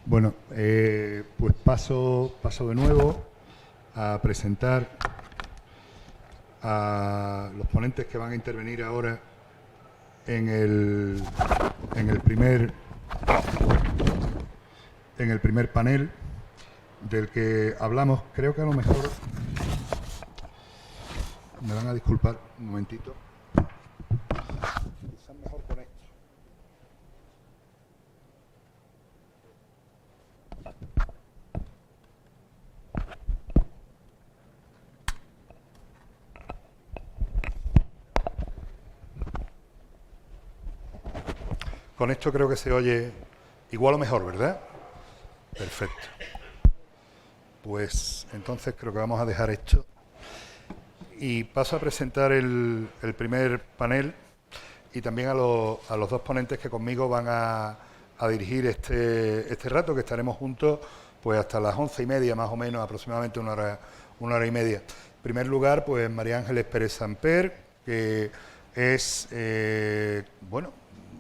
Bueno, pues paso de nuevo a presentar a los ponentes que van a intervenir ahora en el primer panel del que hablamos. Creo que a lo mejor me van a disculpar un momentito. Quizás mejor con esto. Con esto creo que se oye igual o mejor, ¿verdad? Perfecto. Pues entonces creo que vamos a dejar esto. Y paso a presentar el primer panel y también a los dos ponentes que conmigo van a dirigir este rato, que estaremos juntos pues hasta las 11:30 más o menos, aproximadamente una hora y media. En primer lugar, pues María Ángeles Pérez Samper, que es, bueno,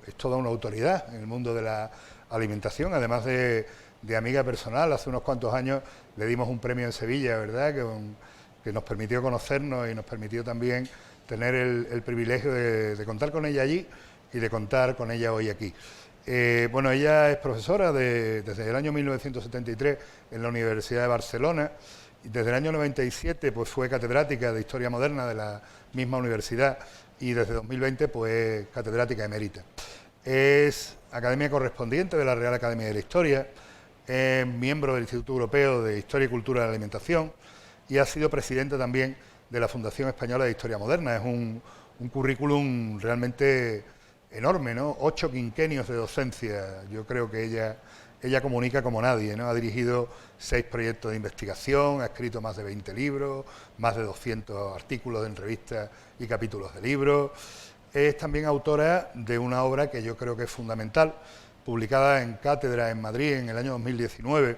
es toda una autoridad en el mundo de la alimentación, además de amiga personal. Hace unos cuantos años le dimos un premio en Sevilla, ¿verdad?, que nos permitió conocernos y nos permitió también tener el privilegio de contar con ella allí y de contar con ella hoy aquí. Bueno, ella es profesora desde el año 1973 en la Universidad de Barcelona, y desde el año 97 pues fue catedrática de Historia Moderna de la misma universidad, y desde 2020 pues catedrática emérita. Es academia correspondiente de la Real Academia de la Historia, es miembro del Instituto Europeo de Historia y Cultura de la Alimentación y ha sido presidenta también de la Fundación Española de Historia Moderna. Es un currículum realmente enorme, ¿no? 8 quinquenios de docencia. Yo creo que ella comunica como nadie, ¿no? Ha dirigido 6 proyectos de investigación, ha escrito más de 20 libros, más de 200 artículos en revistas y capítulos de libros. Es también autora de una obra que yo creo que es fundamental, publicada en cátedra en Madrid en el año 2019,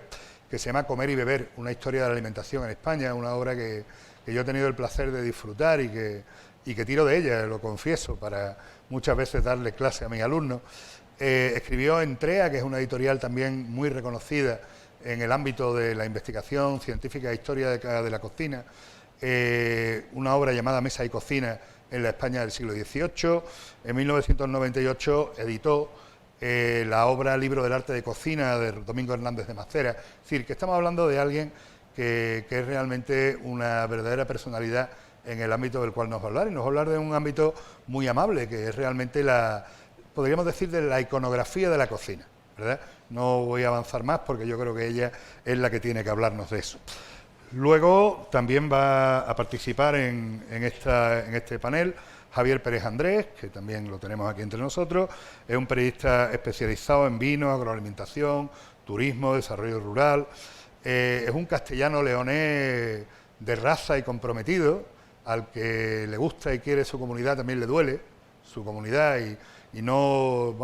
que se llama Comer y beber, una historia de la alimentación en España, una obra que yo he tenido el placer de disfrutar y que tiro de ella, lo confieso, para muchas veces darle clase a mis alumnos. Escribió en TREA, que es una editorial también muy reconocida en el ámbito de la investigación científica e historia de la cocina, una obra llamada Mesa y Cocina en la España del siglo XVIII. En 1998 editó la obra Libro del Arte de Cocina de Domingo Hernández de Macera. Es decir, que estamos hablando de alguien que es realmente una verdadera personalidad en el ámbito del cual nos va a hablar, y nos va a hablar de un ámbito muy amable, que es realmente podríamos decir, de la iconografía de la cocina, ¿verdad? No voy a avanzar más porque yo creo que ella es la que tiene que hablarnos de eso. Luego también va a participar en este panel Javier Pérez Andrés, que también lo tenemos aquí entre nosotros. Es un periodista especializado en vino, agroalimentación, turismo, desarrollo rural. Es un castellano leonés de raza y comprometido, al que le gusta y quiere su comunidad, también le duele su comunidad, y no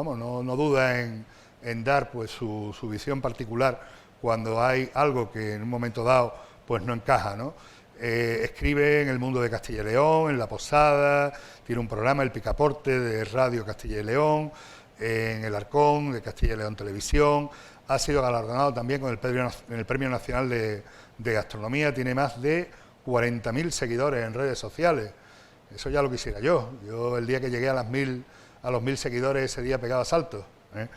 duda en dar pues su visión particular cuando hay algo que en un momento dado pues no encaja, ¿no? Escribe en El Mundo de Castilla y León, en La Posada, tiene un programa, El Picaporte, de Radio Castilla y León, en El Arcón, de Castilla y León Televisión. Ha sido galardonado también con el Premio Nacional de Gastronomía. Tiene más de 40.000 seguidores en redes sociales. Eso ya lo quisiera yo. Yo el día que llegué a los 1.000 seguidores, ese día pegaba saltos, ¿eh?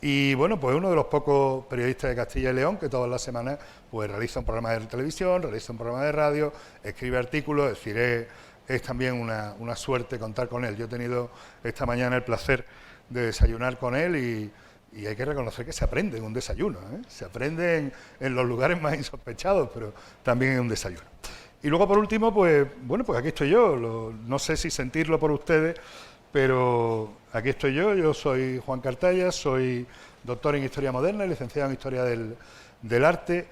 Y bueno, pues uno de los pocos periodistas de Castilla y León que todas las semanas pues realiza un programa de televisión, realiza un programa de radio, escribe artículos. Es decir, es también una suerte contar con él. Yo he tenido esta mañana el placer de desayunar con él y hay que reconocer que se aprende en un desayuno, ¿eh? Se aprende en los lugares más insospechados, pero también en un desayuno. Y luego, por último, pues bueno, pues aquí estoy yo. No sé si sentirlo por ustedes, pero aquí estoy yo soy Juan Cartaya, soy doctor en Historia Moderna y licenciado en Historia del Arte.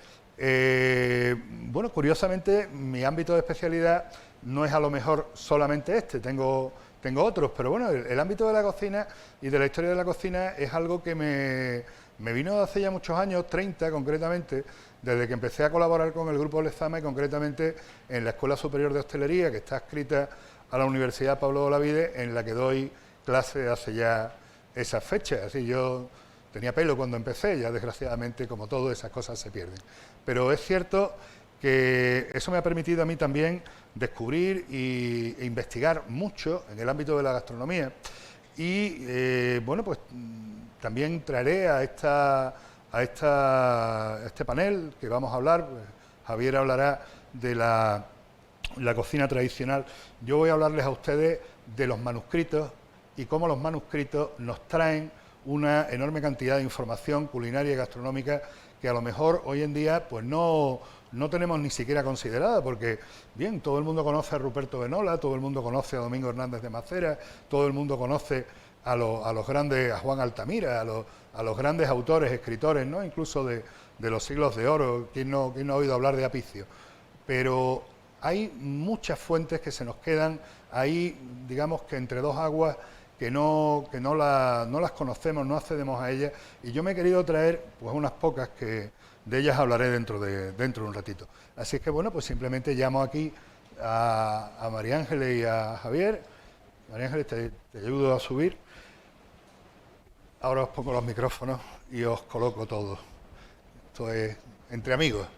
Bueno, curiosamente, mi ámbito de especialidad no es a lo mejor solamente este, tengo otros, pero bueno, el ámbito de la cocina y de la historia de la cocina es algo que me vino hace ya muchos años, 30 concretamente, desde que empecé a colaborar con el Grupo Lezama y concretamente en la Escuela Superior de Hostelería, que está adscrita a la Universidad Pablo de Olavide, en la que doy clase hace ya esas fechas. Así yo tenía pelo cuando empecé, ya desgraciadamente, como todo, esas cosas se pierden. Pero es cierto que eso me ha permitido a mí también descubrir e investigar mucho en el ámbito de la gastronomía y, bueno, pues también traeré a este panel que vamos a hablar, pues, Javier hablará de la cocina tradicional, yo voy a hablarles a ustedes de los manuscritos y cómo los manuscritos nos traen una enorme cantidad de información culinaria y gastronómica que a lo mejor hoy en día pues no tenemos ni siquiera considerada, porque bien, todo el mundo conoce a Ruperto Benola, todo el mundo conoce a Domingo Hernández de Macera, todo el mundo conoce a los grandes, a Juan Altamira, a los grandes autores, escritores, ¿no? Incluso de los siglos de oro, ¿quién no ha oído hablar de Apicio? Pero hay muchas fuentes que se nos quedan ahí, digamos que entre dos aguas, que no las conocemos, no accedemos a ellas, y yo me he querido traer pues unas pocas que de ellas hablaré dentro de un ratito. Así es que bueno, pues simplemente llamo aquí a María Ángeles y a Javier. María Ángeles, te ayudo a subir. Ahora os pongo los micrófonos y os coloco todo. Esto es entre amigos.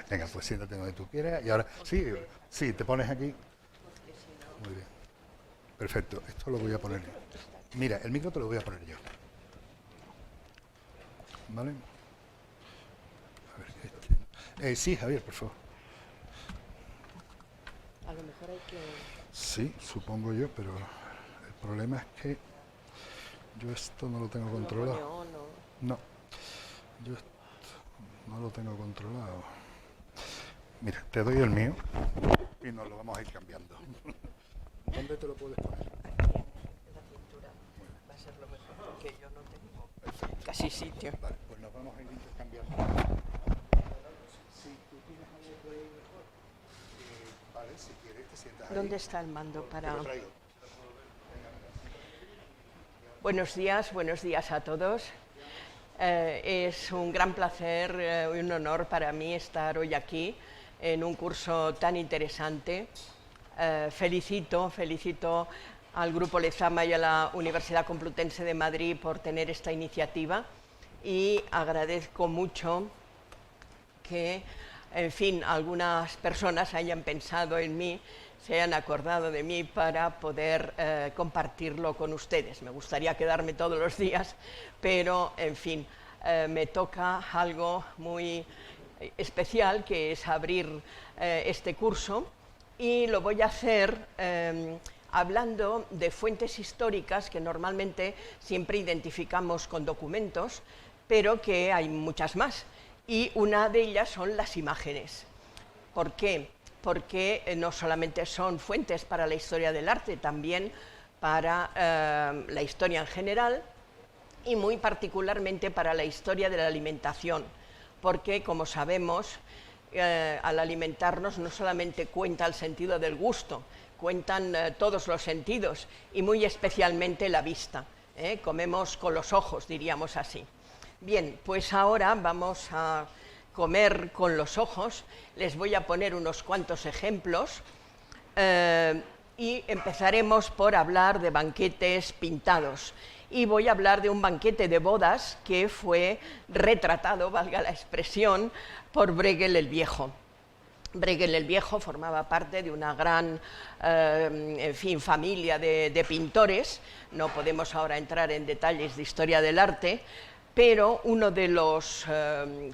Venga, pues siéntate donde tú quieras. Y ahora, sí, te pones aquí. Muy bien. Perfecto, esto lo voy a poner yo. Mira, el micro te lo voy a poner yo. ¿Vale? A ver, sí, Javier, por favor. A lo mejor hay que... Sí, supongo yo, pero el problema es que yo esto no lo tengo controlado. No, yo esto no lo tengo controlado. Mira, te doy el mío y nos lo vamos a ir cambiando. ¿Dónde te lo puedes poner? Aquí, en la cintura. Va a ser lo mejor porque yo no tengo casi sitio. Vale, pues nos vamos a ir intercambiando. Si tú tienes algo por ahí mejor, vale, si quieres te sientas ahí. ¿Dónde está el mando para...? Te lo traigo. Buenos días a todos. Es un gran placer y un honor para mí estar hoy aquí en un curso tan interesante. Felicito al Grupo Lezama y a la Universidad Complutense de Madrid por tener esta iniciativa y agradezco mucho que, en fin, algunas personas hayan pensado en mí, se hayan acordado de mí para poder compartirlo con ustedes. Me gustaría quedarme todos los días, pero, en fin, me toca algo muy especial, que es abrir este curso, y lo voy a hacer hablando de fuentes históricas que normalmente siempre identificamos con documentos, pero que hay muchas más, y una de ellas son las imágenes. ¿Por qué? Porque no solamente son fuentes para la historia del arte, también para la historia en general y muy particularmente para la historia de la alimentación, porque, como sabemos, al alimentarnos no solamente cuenta el sentido del gusto, cuentan todos los sentidos y muy especialmente la vista. Comemos con los ojos, diríamos así. Bien, pues ahora vamos a comer con los ojos. Les voy a poner unos cuantos ejemplos y empezaremos por hablar de banquetes pintados. Y voy a hablar de un banquete de bodas que fue retratado, valga la expresión, por Bruegel el Viejo. Bruegel el Viejo formaba parte de una gran familia de pintores. No podemos ahora entrar en detalles de historia del arte, pero uno de los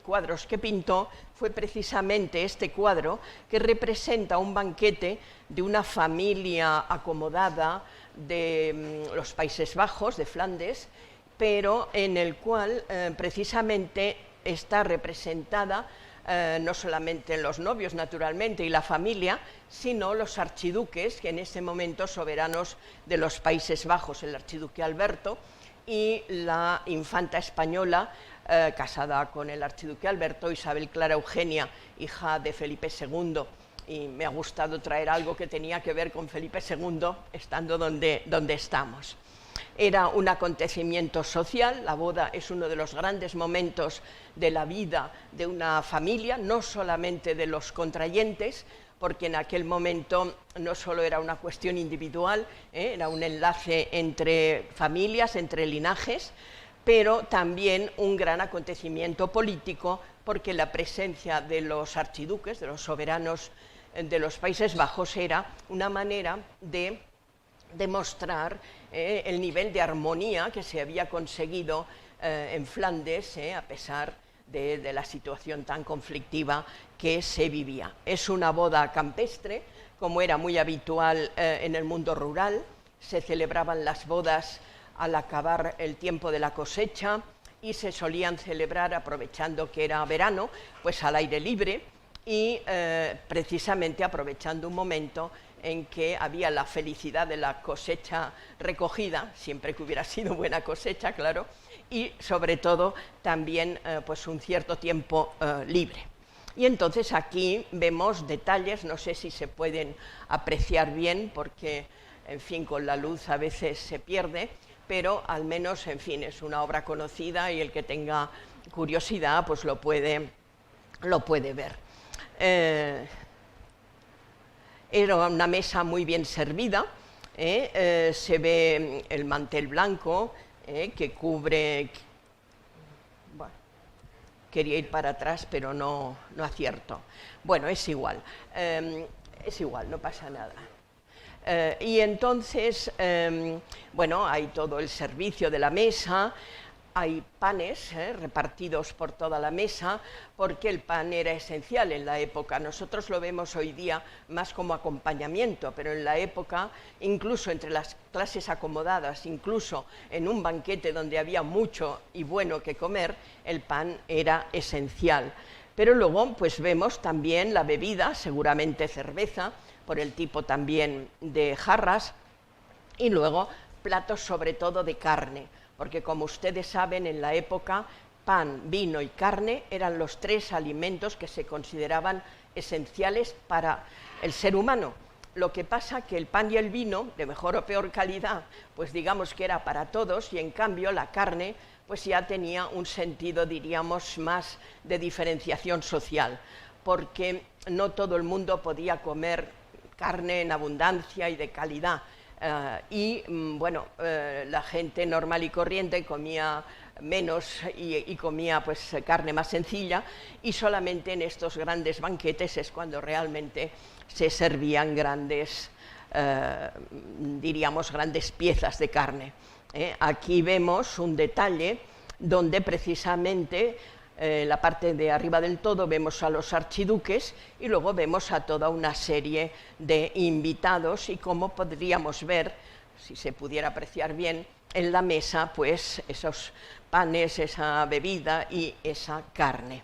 cuadros que pintó fue precisamente este cuadro, que representa un banquete de una familia acomodada de los Países Bajos, de Flandes, pero en el cual precisamente está representada no solamente los novios, naturalmente, y la familia, sino los archiduques, que en ese momento soberanos de los Países Bajos, el archiduque Alberto y la infanta española, casada con el archiduque Alberto, Isabel Clara Eugenia, hija de Felipe II. Y me ha gustado traer algo que tenía que ver con Felipe II, estando donde estamos. Era un acontecimiento social. La boda es uno de los grandes momentos de la vida de una familia, no solamente de los contrayentes, porque en aquel momento no solo era una cuestión individual, era un enlace entre familias, entre linajes, pero también un gran acontecimiento político, porque la presencia de los archiduques, de los soberanos de los Países Bajos, era una manera de demostrar el nivel de armonía que se había conseguido en Flandes, a pesar de la situación tan conflictiva que se vivía. Es una boda campestre, como era muy habitual en el mundo rural. Se celebraban las bodas al acabar el tiempo de la cosecha y se solían celebrar, aprovechando que era verano, pues al aire libre y precisamente aprovechando un momento en que había la felicidad de la cosecha recogida, siempre que hubiera sido buena cosecha, claro, y sobre todo también pues un cierto tiempo libre. Y entonces aquí vemos detalles, no sé si se pueden apreciar bien porque, en fin, con la luz a veces se pierde, pero al menos, en fin, es una obra conocida y el que tenga curiosidad pues lo puede ver. Era una mesa muy bien servida, se ve el mantel blanco que cubre... Bueno, quería ir para atrás, pero no acierto. Bueno, es igual, no pasa nada. Y entonces, bueno, hay todo el servicio de la mesa, hay panes repartidos por toda la mesa, porque el pan era esencial en la época. Nosotros lo vemos hoy día más como acompañamiento, pero en la época, incluso entre las clases acomodadas, incluso en un banquete donde había mucho y bueno que comer, el pan era esencial. Pero luego pues vemos también la bebida, seguramente cerveza, por el tipo también de jarras, y luego platos sobre todo de carne, porque como ustedes saben, en la época pan, vino y carne eran los tres alimentos que se consideraban esenciales para el ser humano. Lo que pasa que el pan y el vino, de mejor o peor calidad, pues digamos que era para todos, y en cambio la carne pues ya tenía un sentido, diríamos, más de diferenciación social, porque no todo el mundo podía comer carne en abundancia y de calidad. Bueno, la gente normal y corriente comía menos y comía pues carne más sencilla, y solamente en estos grandes banquetes es cuando realmente se servían grandes, diríamos, grandes piezas de carne. Aquí vemos un detalle donde precisamente la parte de arriba del todo vemos a los archiduques y luego vemos a toda una serie de invitados, y como podríamos ver, si se pudiera apreciar bien, en la mesa pues esos panes, esa bebida y esa carne.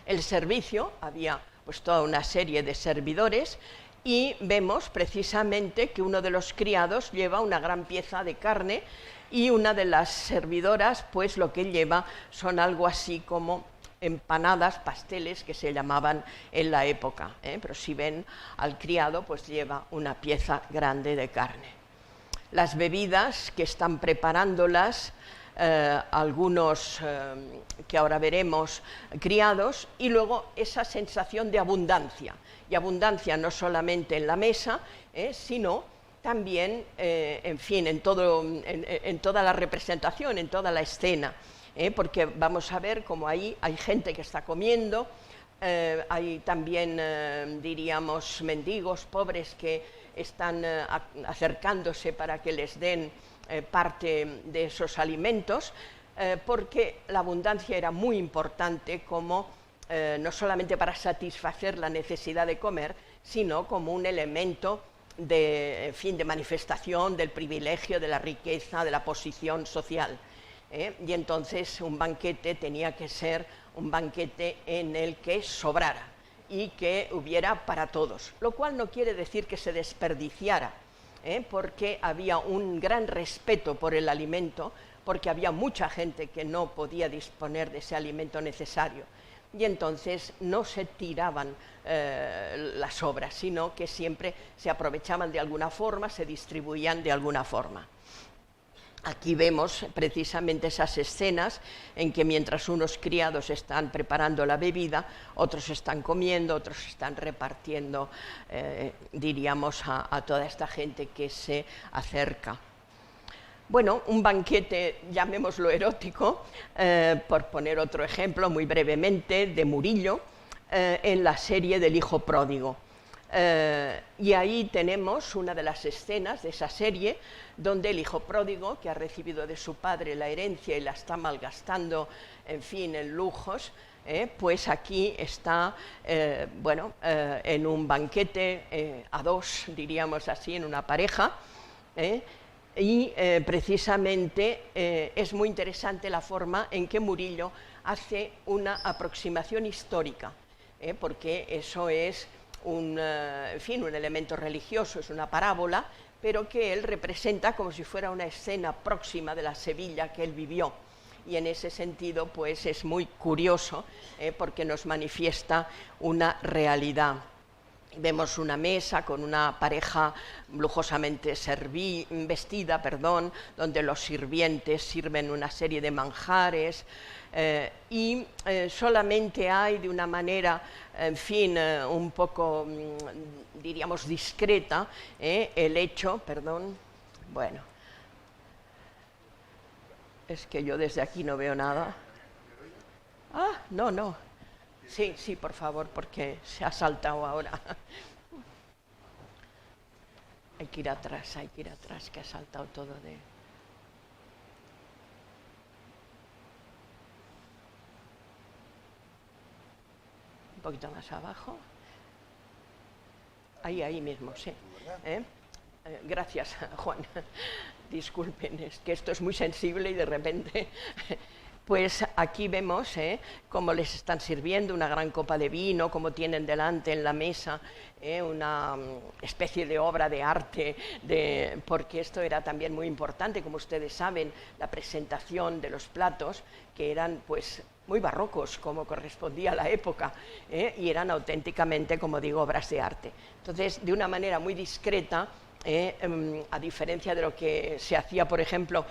El servicio, había pues toda una serie de servidores, y vemos precisamente que uno de los criados lleva una gran pieza de carne, y una de las servidoras pues lo que lleva son algo así como empanadas, pasteles que se llamaban en la época, pero si ven al criado pues lleva una pieza grande de carne. Las bebidas que están preparándolas, algunos que ahora veremos, criados, y luego esa sensación de abundancia, y abundancia no solamente en la mesa, sino también, en fin, en toda la representación, en toda la escena, porque vamos a ver cómo ahí hay gente que está comiendo, hay también, diríamos, mendigos, pobres que están acercándose para que les den parte de esos alimentos, porque la abundancia era muy importante como no solamente para satisfacer la necesidad de comer, sino como un elemento de, en fin, de manifestación del privilegio, de la riqueza, de la posición social. Y entonces un banquete tenía que ser un banquete en el que sobrara y que hubiera para todos, lo cual no quiere decir que se desperdiciara, porque había un gran respeto por el alimento, porque había mucha gente que no podía disponer de ese alimento necesario, y entonces no se tiraban las sobras, sino que siempre se aprovechaban de alguna forma, se distribuían de alguna forma. Aquí vemos precisamente esas escenas en que mientras unos criados están preparando la bebida, otros están comiendo, otros están repartiendo, diríamos, a toda esta gente que se acerca. Bueno, un banquete, llamémoslo erótico, por poner otro ejemplo muy brevemente, de Murillo, en la serie del Hijo Pródigo. Y ahí tenemos una de las escenas de esa serie donde el hijo pródigo, que ha recibido de su padre la herencia y la está malgastando, en fin, en lujos, pues aquí está, en un banquete a dos, diríamos así, en una pareja, y precisamente es muy interesante la forma en que Murillo hace una aproximación histórica, porque eso es un elemento religioso, es una parábola, pero que él representa como si fuera una escena próxima de la Sevilla que él vivió. Y en ese sentido, pues es muy curioso, porque nos manifiesta una realidad. Vemos una mesa con una pareja lujosamente vestida, donde los sirvientes sirven una serie de manjares, y solamente hay de una manera, en fin, un poco, diríamos, discreta, el hecho, bueno, es que yo desde aquí no veo nada. Ah, no. Sí, por favor, porque se ha saltado ahora. Hay que ir atrás, que ha saltado todo de... Un poquito más abajo. Ahí mismo, sí. Gracias, Juan. Disculpen, es que esto es muy sensible y de repente... Pues aquí vemos cómo les están sirviendo una gran copa de vino, cómo tienen delante en la mesa una especie de obra de arte, porque esto era también muy importante, como ustedes saben, la presentación de los platos, que eran pues muy barrocos, como correspondía a la época, y eran auténticamente, como digo, obras de arte. Entonces, de una manera muy discreta, a diferencia de lo que se hacía, por ejemplo,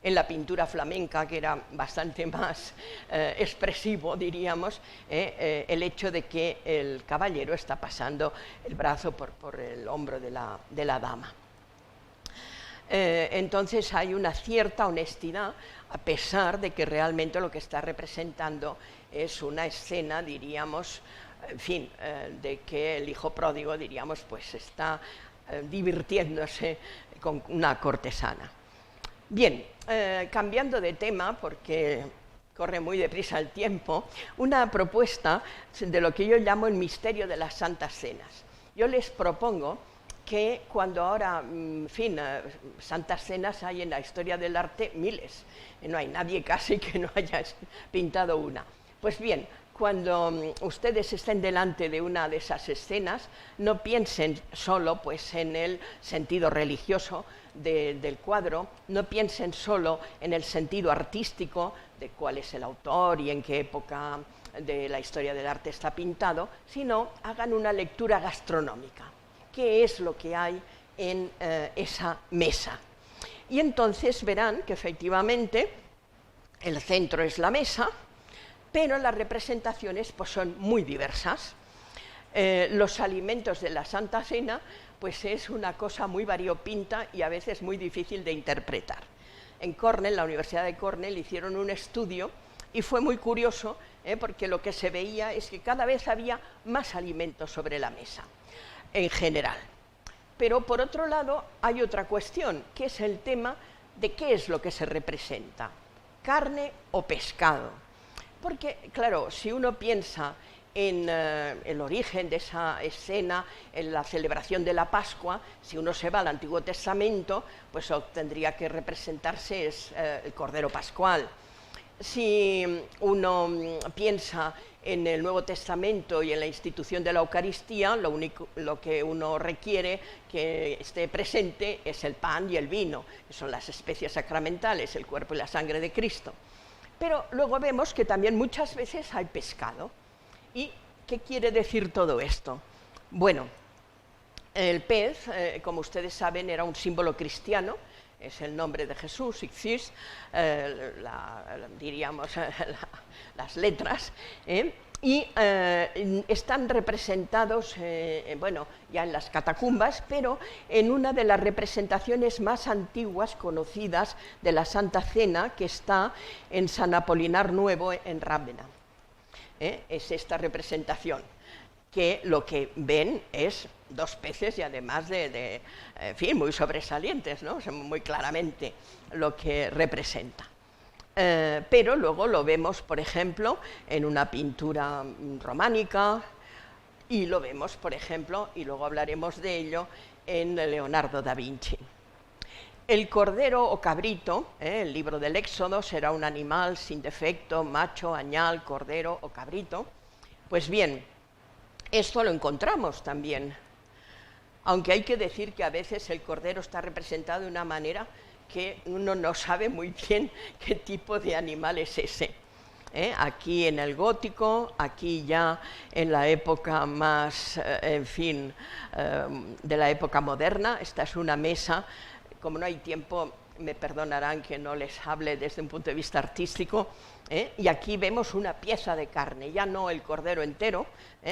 en la pintura flamenca, que era bastante más expresivo, diríamos, el hecho de que el caballero está pasando el brazo por el hombro de la dama. Entonces hay una cierta honestidad, a pesar de que realmente lo que está representando es una escena, diríamos, en fin, de que el hijo pródigo, diríamos, pues está divirtiéndose con una cortesana. Bien, cambiando de tema, porque corre muy deprisa el tiempo, una propuesta de lo que yo llamo el misterio de las Santas Cenas. Yo les propongo que cuando ahora, en fin, Santas Cenas hay en la historia del arte miles, no hay nadie casi que no haya pintado una. Pues bien, cuando ustedes estén delante de una de esas escenas, no piensen solo pues, en el sentido religioso del cuadro, no piensen solo en el sentido artístico de cuál es el autor y en qué época de la historia del arte está pintado, sino hagan una lectura gastronómica. ¿Qué es lo que hay en esa mesa? Y entonces verán que efectivamente el centro es la mesa, pero las representaciones pues, son muy diversas. Los alimentos de la Santa Cena pues, es una cosa muy variopinta y a veces muy difícil de interpretar. En Cornell, la Universidad de Cornell, hicieron un estudio y fue muy curioso, porque lo que se veía es que cada vez había más alimentos sobre la mesa, en general. Pero por otro lado hay otra cuestión, que es el tema de qué es lo que se representa, carne o pescado. Porque, claro, si uno piensa en el origen de esa escena, en la celebración de la Pascua, si uno se va al Antiguo Testamento, pues tendría que representarse el Cordero Pascual. Si uno piensa en el Nuevo Testamento y en la institución de la Eucaristía, lo que uno requiere que esté presente es el pan y el vino, que son las especies sacramentales, el cuerpo y la sangre de Cristo. Pero luego vemos que también muchas veces hay pescado. ¿Y qué quiere decir todo esto? Bueno, el pez, como ustedes saben, era un símbolo cristiano, es el nombre de Jesús, Ixis, diríamos las letras, y están representados, bueno, ya en las catacumbas, pero en una de las representaciones más antiguas conocidas de la Santa Cena, que está en San Apolinar Nuevo, en Rávena. Es esta representación, que lo que ven es dos peces y además en fin, muy sobresalientes, ¿no? O sea, muy claramente lo que representa. Pero luego lo vemos, por ejemplo, en una pintura románica, y lo vemos, por ejemplo, y luego hablaremos de ello, en Leonardo da Vinci. El cordero o cabrito, el libro del Éxodo, será un animal sin defecto, macho, añal, cordero o cabrito. Pues bien, esto lo encontramos también, aunque hay que decir que a veces el cordero está representado de una manera que uno no sabe muy bien qué tipo de animal es ese. Aquí en el gótico, aquí ya en la época más, en fin, de la época moderna. Esta es una mesa, como no hay tiempo, me perdonarán que no les hable desde un punto de vista artístico, y aquí vemos una pieza de carne, ya no el cordero entero,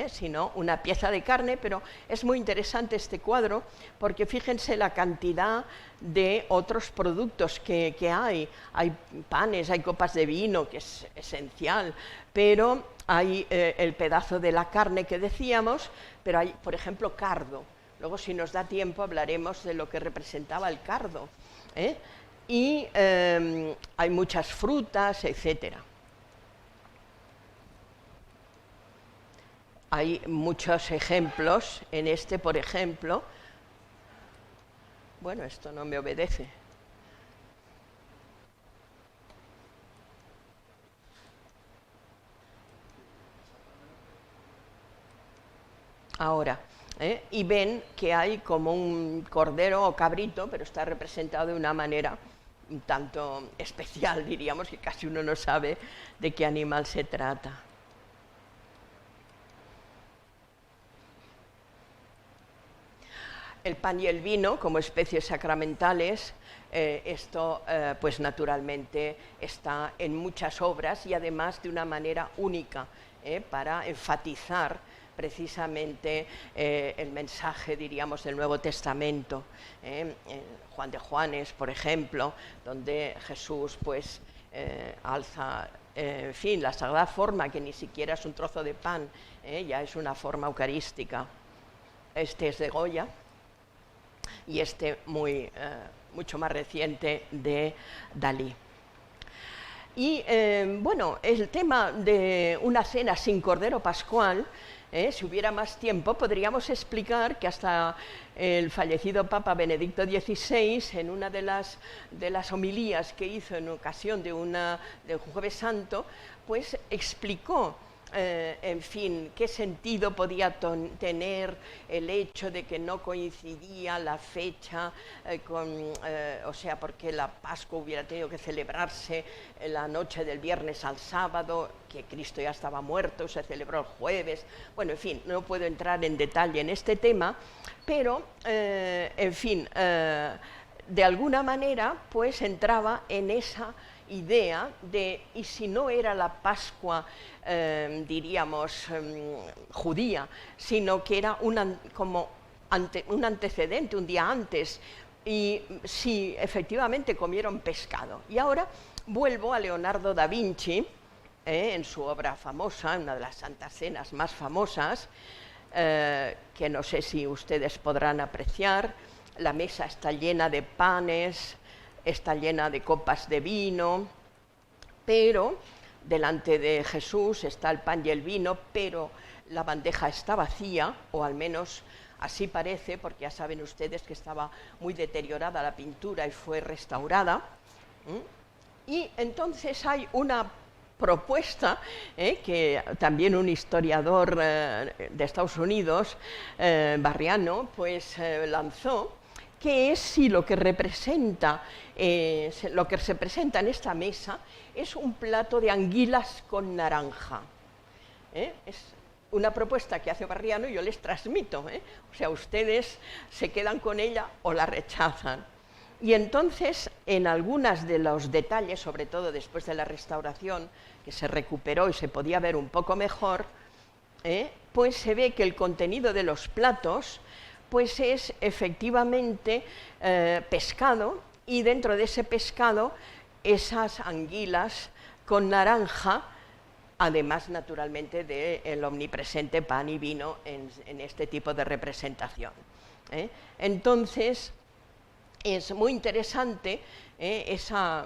sino una pieza de carne, pero es muy interesante este cuadro porque fíjense la cantidad de otros productos que hay panes, hay copas de vino, que es esencial, pero hay el pedazo de la carne que decíamos, pero hay, por ejemplo, cardo. Luego, si nos da tiempo, hablaremos de lo que representaba el cardo, y hay muchas frutas, etcétera. Hay muchos ejemplos, en este, por ejemplo, bueno, esto no me obedece. Ahora, y ven que hay como un cordero o cabrito, pero está representado de una manera un tanto especial, diríamos, que casi uno no sabe de qué animal se trata. El pan y el vino como especies sacramentales, esto pues naturalmente está en muchas obras y además de una manera única, para enfatizar precisamente el mensaje, diríamos, del Nuevo Testamento. Juan de Juanes, por ejemplo, donde Jesús pues alza, en fin, la sagrada forma, que ni siquiera es un trozo de pan, ya es una forma eucarística. Este es de Goya, y este mucho más reciente de Dalí. Y bueno, el tema de una cena sin cordero pascual, si hubiera más tiempo, podríamos explicar que hasta el fallecido Papa Benedicto XVI, en una de las homilías que hizo en ocasión del Jueves Santo, pues explicó, en fin, qué sentido podía tener el hecho de que no coincidía la fecha o sea, porque la Pascua hubiera tenido que celebrarse la noche del viernes al sábado, que Cristo ya estaba muerto, se celebró el jueves. Bueno, en fin, no puedo entrar en detalle en este tema, pero, en fin, de alguna manera, pues entraba en esa idea de, y si no era la Pascua, diríamos, judía, sino que era un antecedente, un día antes, y si efectivamente comieron pescado. Y ahora vuelvo a Leonardo da Vinci, en su obra famosa, una de las Santas Cenas más famosas, que no sé si ustedes podrán apreciar. La mesa está llena de panes, está llena de copas de vino, pero delante de Jesús está el pan y el vino, pero la bandeja está vacía, o al menos así parece, porque ya saben ustedes que estaba muy deteriorada la pintura y fue restaurada. Y entonces hay una propuesta, que también un historiador de Estados Unidos, Barriano, pues lanzó, que es si lo que representa en esta mesa es un plato de anguilas con naranja. Es una propuesta que hace Barriano y yo les transmito. O sea, ustedes se quedan con ella o la rechazan. Y entonces, en algunos de los detalles, sobre todo después de la restauración, que se recuperó y se podía ver un poco mejor, pues se ve que el contenido de los platos pues es efectivamente pescado, y dentro de ese pescado esas anguilas con naranja, además naturalmente del omnipresente pan y vino en este tipo de representación. Entonces es muy interesante esa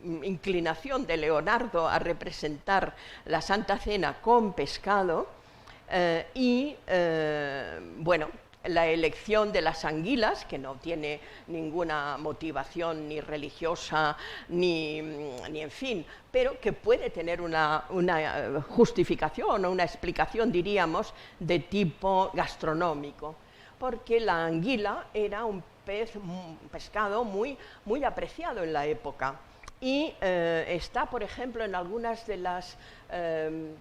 inclinación de Leonardo a representar la Santa Cena con pescado, bueno, la elección de las anguilas, que no tiene ninguna motivación ni religiosa ni en fin, pero que puede tener una justificación o una explicación, diríamos, de tipo gastronómico, porque la anguila era un pescado muy apreciado en la época. Y está, por ejemplo, en algunas de las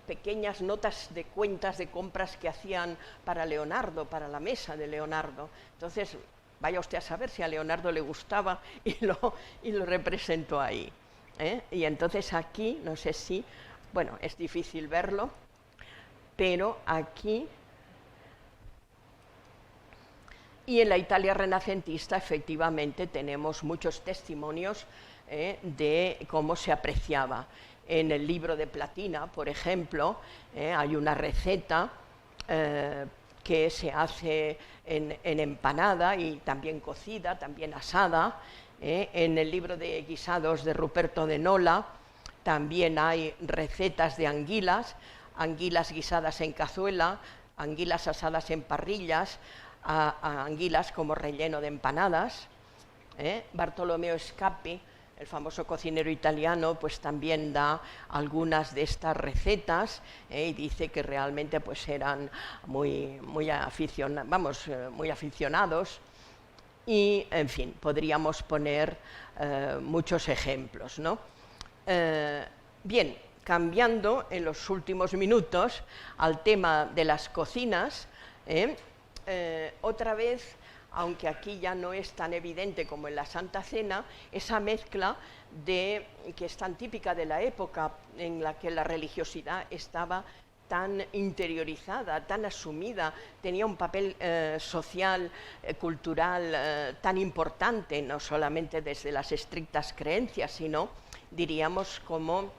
pequeñas notas de cuentas de compras que hacían para Leonardo, para la mesa de Leonardo. Entonces, vaya usted a saber si a Leonardo le gustaba y lo representó ahí. Y entonces aquí, no sé si, bueno, es difícil verlo, pero aquí... Y en la Italia renacentista, efectivamente, tenemos muchos testimonios de cómo se apreciaba. En el libro de Platina, por ejemplo, hay una receta que se hace en empanada y también cocida, también asada. En el libro de guisados de Ruperto de Nola también hay recetas de anguilas guisadas en cazuela, anguilas asadas en parrillas, a anguilas como relleno de empanadas. Bartolomeo Scappi, el famoso cocinero italiano, pues también da algunas de estas recetas y dice que realmente pues eran muy aficionados, y en fin, podríamos poner muchos ejemplos, ¿no? Bien, cambiando en los últimos minutos al tema de las cocinas, otra vez, aunque aquí ya no es tan evidente como en la Santa Cena, esa mezcla que es tan típica de la época en la que la religiosidad estaba tan interiorizada, tan asumida, tenía un papel social, cultural tan importante, no solamente desde las estrictas creencias, sino, diríamos, como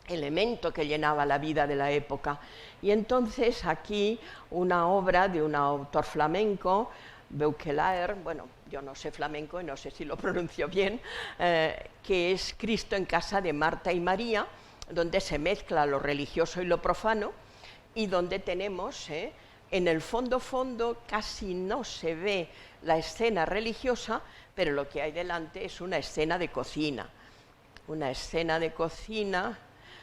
elemento que llenaba la vida de la época. Y entonces aquí una obra de un autor flamenco, Beuquelaer, bueno, yo no sé flamenco y no sé si lo pronuncio bien, que es Cristo en casa de Marta y María, donde se mezcla lo religioso y lo profano, y donde tenemos, en el fondo casi no se ve la escena religiosa, pero lo que hay delante es una escena de cocina. Una escena de cocina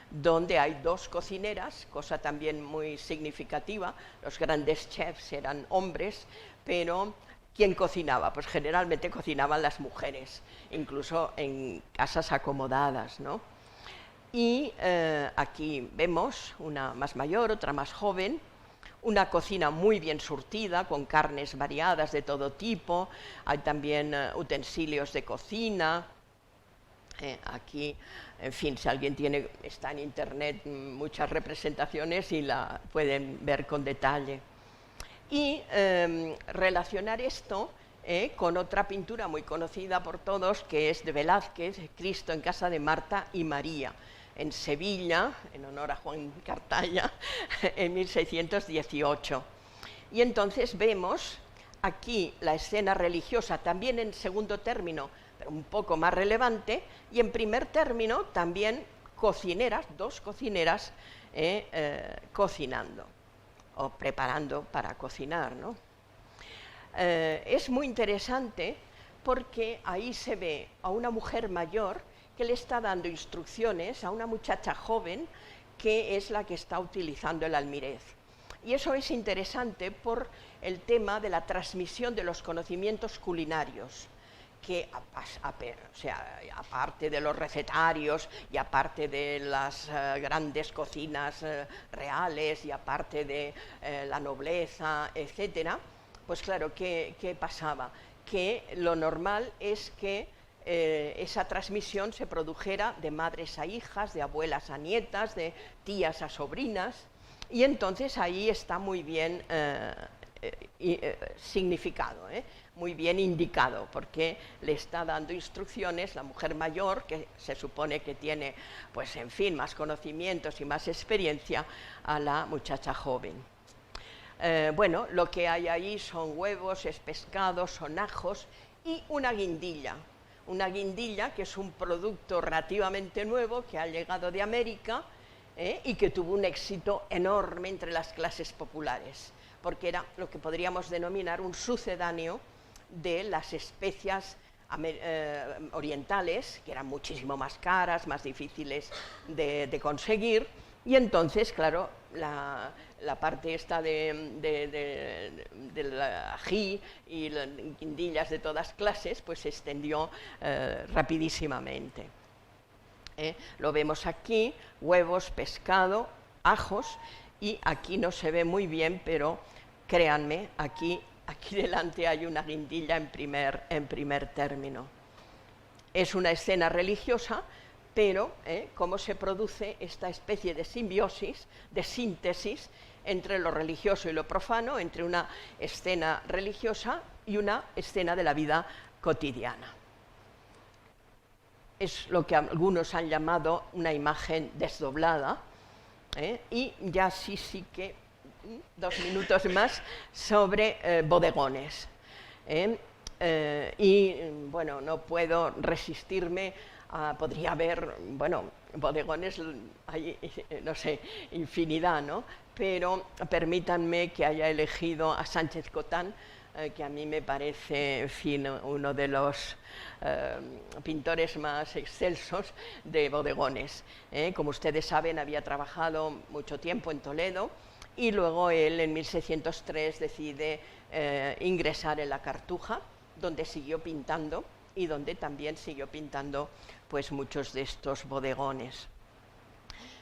donde hay dos cocineras, cosa también muy significativa. Los grandes chefs eran hombres, pero ¿quién cocinaba? Pues generalmente cocinaban las mujeres, incluso en casas acomodadas, ¿no? Y aquí vemos una más mayor, otra más joven, una cocina muy bien surtida, con carnes variadas de todo tipo, hay también utensilios de cocina. Aquí, en fin, si alguien está en internet, muchas representaciones y la pueden ver con detalle. Y relacionar esto con otra pintura muy conocida por todos, que es de Velázquez, Cristo en casa de Marta y María, en Sevilla, en honor a Juan Cartaya, en 1618. Y entonces vemos aquí la escena religiosa, también en segundo término, pero un poco más relevante, y en primer término también cocineras, dos cocineras cocinando o preparando para cocinar, ¿no? Es muy interesante porque ahí se ve a una mujer mayor que le está dando instrucciones a una muchacha joven que es la que está utilizando el almirez. Y eso es interesante por el tema de la transmisión de los conocimientos culinarios, que aparte de los recetarios y aparte de las grandes cocinas reales y aparte de la nobleza, etcétera, pues claro, ¿qué pasaba? que lo normal es que esa transmisión se produjera de madres a hijas, de abuelas a nietas, de tías a sobrinas, y entonces ahí está muy bien significado, muy bien indicado, porque le está dando instrucciones la mujer mayor, que se supone que tiene, pues en fin, más conocimientos y más experiencia, a la muchacha joven. Bueno, lo que hay ahí son huevos, es pescado, son ajos y una guindilla. Una guindilla que es un producto relativamente nuevo que ha llegado de América y que tuvo un éxito enorme entre las clases populares, porque era lo que podríamos denominar un sucedáneo de las especias orientales, que eran muchísimo más caras, más difíciles de conseguir, y entonces, claro, la parte esta del ají y las guindillas de todas clases, pues se extendió rapidísimamente. Lo vemos aquí, huevos, pescado, ajos, y aquí no se ve muy bien, pero créanme, aquí delante hay una guindilla en primer término. Es una escena religiosa, pero cómo se produce esta especie de simbiosis, de síntesis entre lo religioso y lo profano, entre una escena religiosa y una escena de la vida cotidiana. Es lo que algunos han llamado una imagen desdoblada, y ya sí que 2 minutos más sobre bodegones. Y bueno, no puedo resistirme a, podría haber, bueno, bodegones hay, no sé, infinidad, ¿no? Pero permítanme que haya elegido a Sánchez Cotán, que a mí me parece, en fin, uno de los pintores más excelsos de bodegones. Como ustedes saben, había trabajado mucho tiempo en Toledo y luego él en 1603 decide ingresar en la Cartuja, donde siguió pintando y donde también siguió pintando pues muchos de estos bodegones.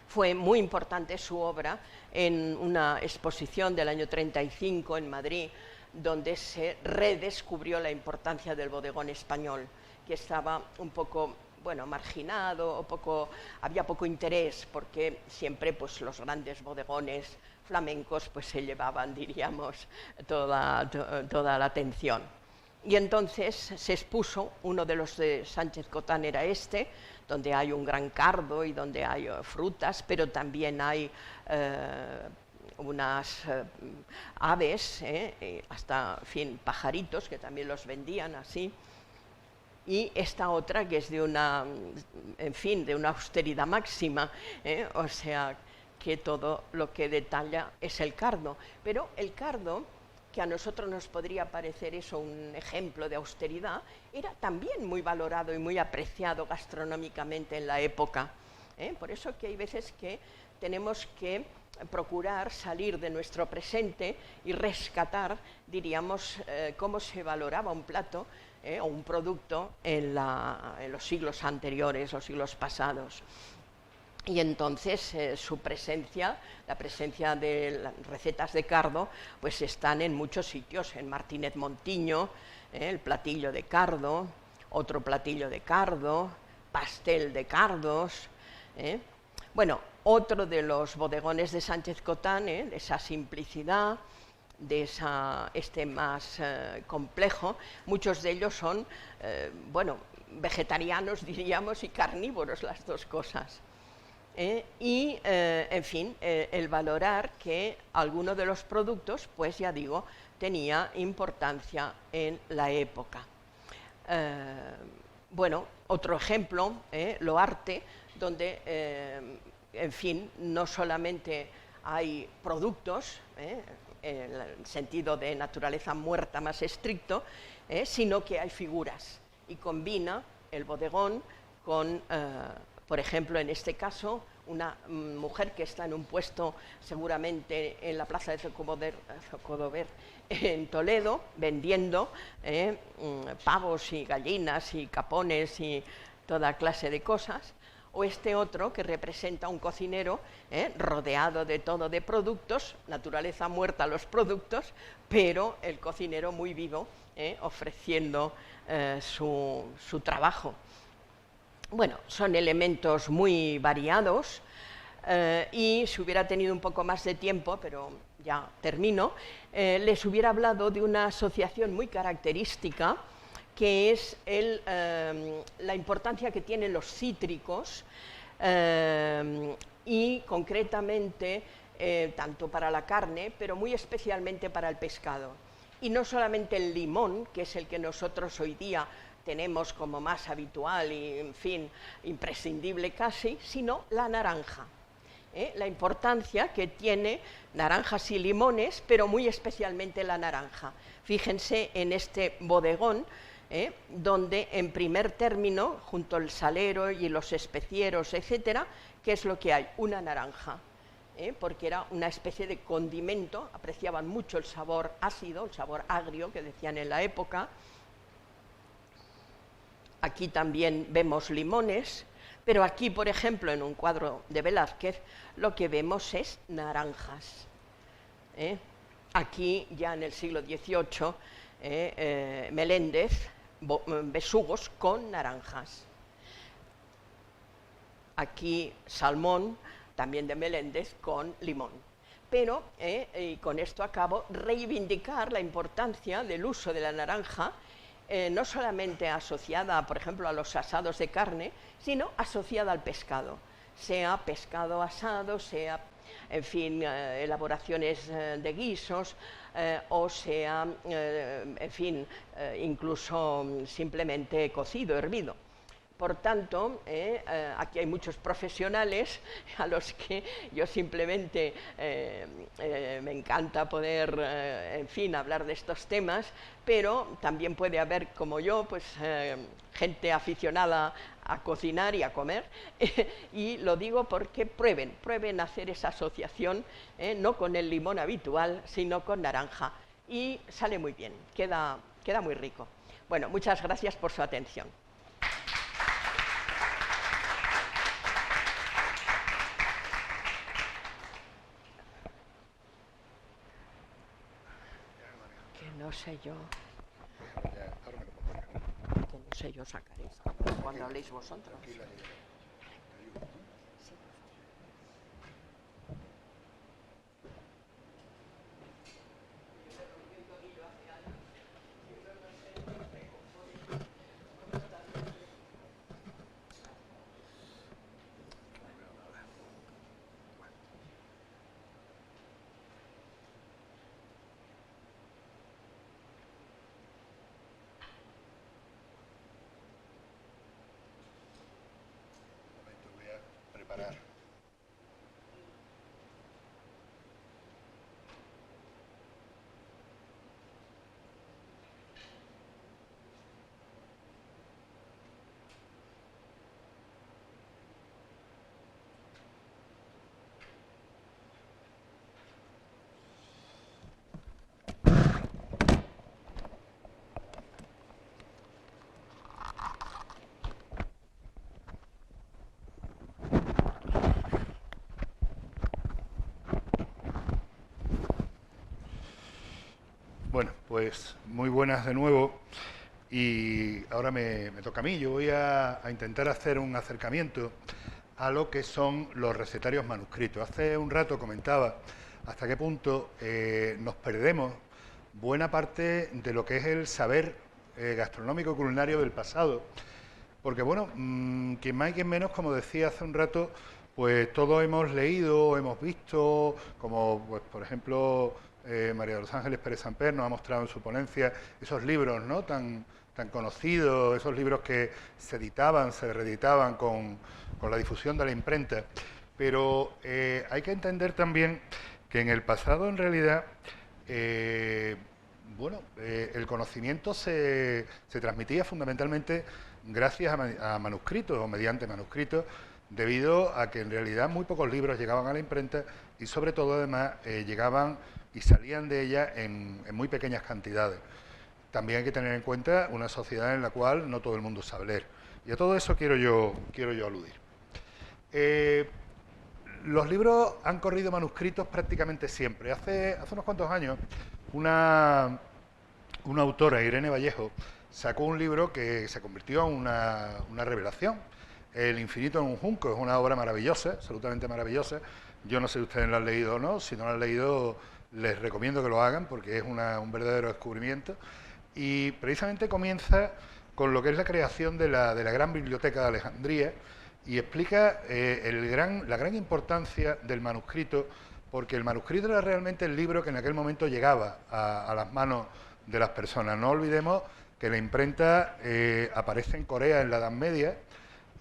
Fue muy importante su obra en una exposición del año 35 en Madrid, donde se redescubrió la importancia del bodegón español, que estaba un poco, bueno, marginado, había poco interés, porque siempre pues, los grandes bodegones flamencos pues, se llevaban, diríamos, toda la atención. Y entonces se expuso, uno de los de Sánchez Cotán era este, donde hay un gran cardo y donde hay frutas, pero también hay unas aves, hasta, en fin, pajaritos, que también los vendían así. Y esta otra que es de una, en fin, de una austeridad máxima, o sea, que todo lo que detalla es el cardo. Pero el cardo, que a nosotros nos podría parecer eso un ejemplo de austeridad, era también muy valorado y muy apreciado gastronómicamente en la época. Por eso que hay veces que tenemos que procurar salir de nuestro presente y rescatar, diríamos, cómo se valoraba un plato o un producto en los siglos anteriores, los siglos pasados. Y entonces su presencia, la presencia de las recetas de cardo, pues están en muchos sitios, en Martínez Montiño, el platillo de cardo, otro platillo de cardo, pastel de cardos. Bueno, otro de los bodegones de Sánchez Cotán, de esa simplicidad, de este más complejo, muchos de ellos son, bueno, vegetarianos, diríamos, y carnívoros, las dos cosas. En fin, el valorar que alguno de los productos, pues ya digo, tenía importancia en la época. Bueno, otro ejemplo, Loarte, donde, en fin, no solamente hay productos, en el sentido de naturaleza muerta más estricto, sino que hay figuras, y combina el bodegón con, por ejemplo, en este caso, una mujer que está en un puesto seguramente en la plaza de Zocodover en Toledo, vendiendo pavos y gallinas y capones y toda clase de cosas, o este otro que representa un cocinero rodeado de todo de productos, naturaleza muerta los productos, pero el cocinero muy vivo, ofreciendo su trabajo. Bueno, son elementos muy variados y si hubiera tenido un poco más de tiempo, pero ya termino, les hubiera hablado de una asociación muy característica que es la importancia que tienen los cítricos y concretamente tanto para la carne, pero muy especialmente para el pescado. Y no solamente el limón, que es el que nosotros hoy día tenemos como más habitual y, en fin, imprescindible casi, sino la naranja. La importancia que tiene naranjas y limones, pero muy especialmente la naranja. Fíjense en este bodegón, donde en primer término, junto al salero y los especieros, etcétera, ¿qué es lo que hay? Una naranja, porque era una especie de condimento, apreciaban mucho el sabor ácido, el sabor agrio que decían en la época. Aquí también vemos limones, pero aquí, por ejemplo, en un cuadro de Velázquez, lo que vemos es naranjas. Aquí, ya en el siglo XVIII, Meléndez, besugos con naranjas. Aquí, salmón, también de Meléndez, con limón. Pero, y con esto acabo, reivindicar la importancia del uso de la naranja, no solamente asociada, por ejemplo, a los asados de carne, sino asociada al pescado, sea pescado asado, sea, en fin, elaboraciones de guisos, o sea, en fin, incluso simplemente cocido, hervido. Por tanto, aquí hay muchos profesionales a los que yo simplemente me encanta poder, en fin, hablar de estos temas, pero también puede haber, como yo, pues gente aficionada a cocinar y a comer, y lo digo porque prueben hacer esa asociación, no con el limón habitual, sino con naranja, y sale muy bien, queda muy rico. Bueno, muchas gracias por su atención. No sé yo. Que no sé yo sacar esto. Cuando habléis vosotros. Preparar. Bueno, pues muy buenas de nuevo y ahora me toca a mí. Yo voy a intentar hacer un acercamiento a lo que son los recetarios manuscritos. Hace un rato comentaba hasta qué punto nos perdemos buena parte de lo que es el saber gastronómico culinario del pasado. Porque bueno, quien más y quien menos, como decía hace un rato, pues todos hemos leído, hemos visto, como pues por ejemplo María de los Ángeles Pérez Samper nos ha mostrado en su ponencia esos libros, ¿no?, tan conocidos, esos libros que se editaban, se reeditaban con la difusión de la imprenta. Pero hay que entender también que en el pasado, en realidad, el conocimiento se transmitía fundamentalmente gracias a manuscritos o mediante manuscritos, debido a que en realidad muy pocos libros llegaban a la imprenta y sobre todo además llegaban y salían de ella en muy pequeñas cantidades. También hay que tener en cuenta una sociedad en la cual no todo el mundo sabe leer. Y a todo eso quiero yo aludir. Eh, los libros han corrido manuscritos prácticamente siempre. Hace unos cuantos años, una autora, Irene Vallejo, sacó un libro que se convirtió en una revelación. El infinito en un junco es una obra maravillosa, absolutamente maravillosa. Yo no sé si ustedes la han leído o no. Si no la han leído, les recomiendo que lo hagan porque es un verdadero descubrimiento. Y precisamente comienza con lo que es la creación de la gran biblioteca de Alejandría y explica la gran importancia del manuscrito, porque el manuscrito era realmente el libro que en aquel momento llegaba a las manos de las personas. No olvidemos que la imprenta aparece en Corea en la Edad Media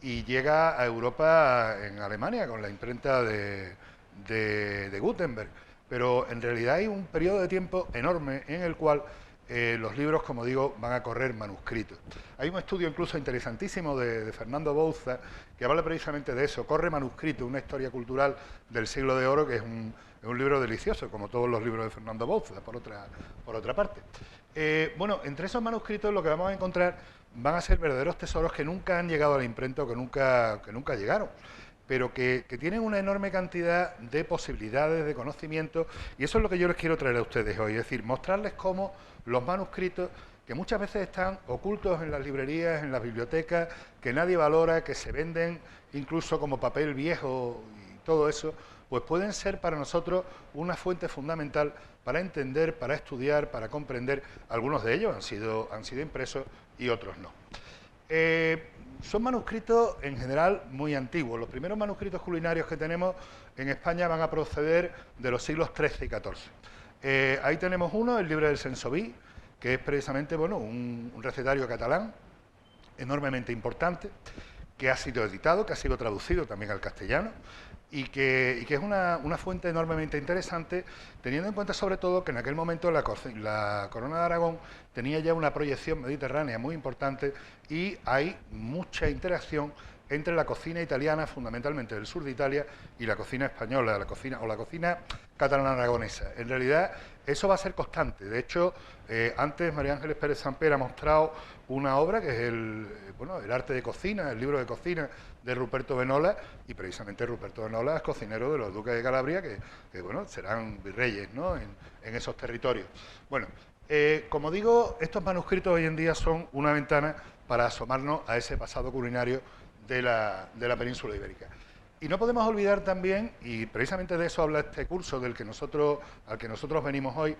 y llega a Europa en Alemania con la imprenta de Gutenberg. Pero en realidad hay un periodo de tiempo enorme en el cual los libros, como digo, van a correr manuscritos. Hay un estudio incluso interesantísimo de Fernando Bouza que habla precisamente de eso, Corre manuscrito, una historia cultural del siglo de oro, que es un libro delicioso, como todos los libros de Fernando Bouza, por otra parte. Bueno, entre esos manuscritos lo que vamos a encontrar van a ser verdaderos tesoros que nunca han llegado a la imprenta o que nunca llegaron, pero que tienen una enorme cantidad de posibilidades, de conocimiento, y eso es lo que yo les quiero traer a ustedes hoy, es decir, mostrarles cómo los manuscritos, que muchas veces están ocultos en las librerías, en las bibliotecas, que nadie valora, que se venden incluso como papel viejo y todo eso, pues pueden ser para nosotros una fuente fundamental para entender, para estudiar, para comprender. Algunos de ellos han sido impresos y otros no. Son manuscritos en general muy antiguos. Los primeros manuscritos culinarios que tenemos en España van a proceder de los siglos XIII y XIV. Ahí tenemos uno, el Libre del Sensoví, que es precisamente bueno, un recetario catalán enormemente importante, que ha sido editado, que ha sido traducido también al castellano, y que es una fuente enormemente interesante, teniendo en cuenta sobre todo que en aquel momento la Corona de Aragón tenía ya una proyección mediterránea muy importante y hay mucha interacción entre la cocina italiana, fundamentalmente del sur de Italia, y la cocina española, la cocina catalana aragonesa. En realidad, eso va a ser constante. De hecho, antes María Ángeles Pérez Samper ha mostrado una obra que es el arte de cocina, el libro de cocina de Ruperto Venola, y precisamente Ruperto Venola es cocinero de los duques de Calabria, que bueno, serán virreyes, ¿no?, en esos territorios. Bueno, como digo, estos manuscritos hoy en día son una ventana para asomarnos a ese pasado culinario de la península ibérica. Y no podemos olvidar también, y precisamente de eso habla este curso al que nosotros venimos hoy,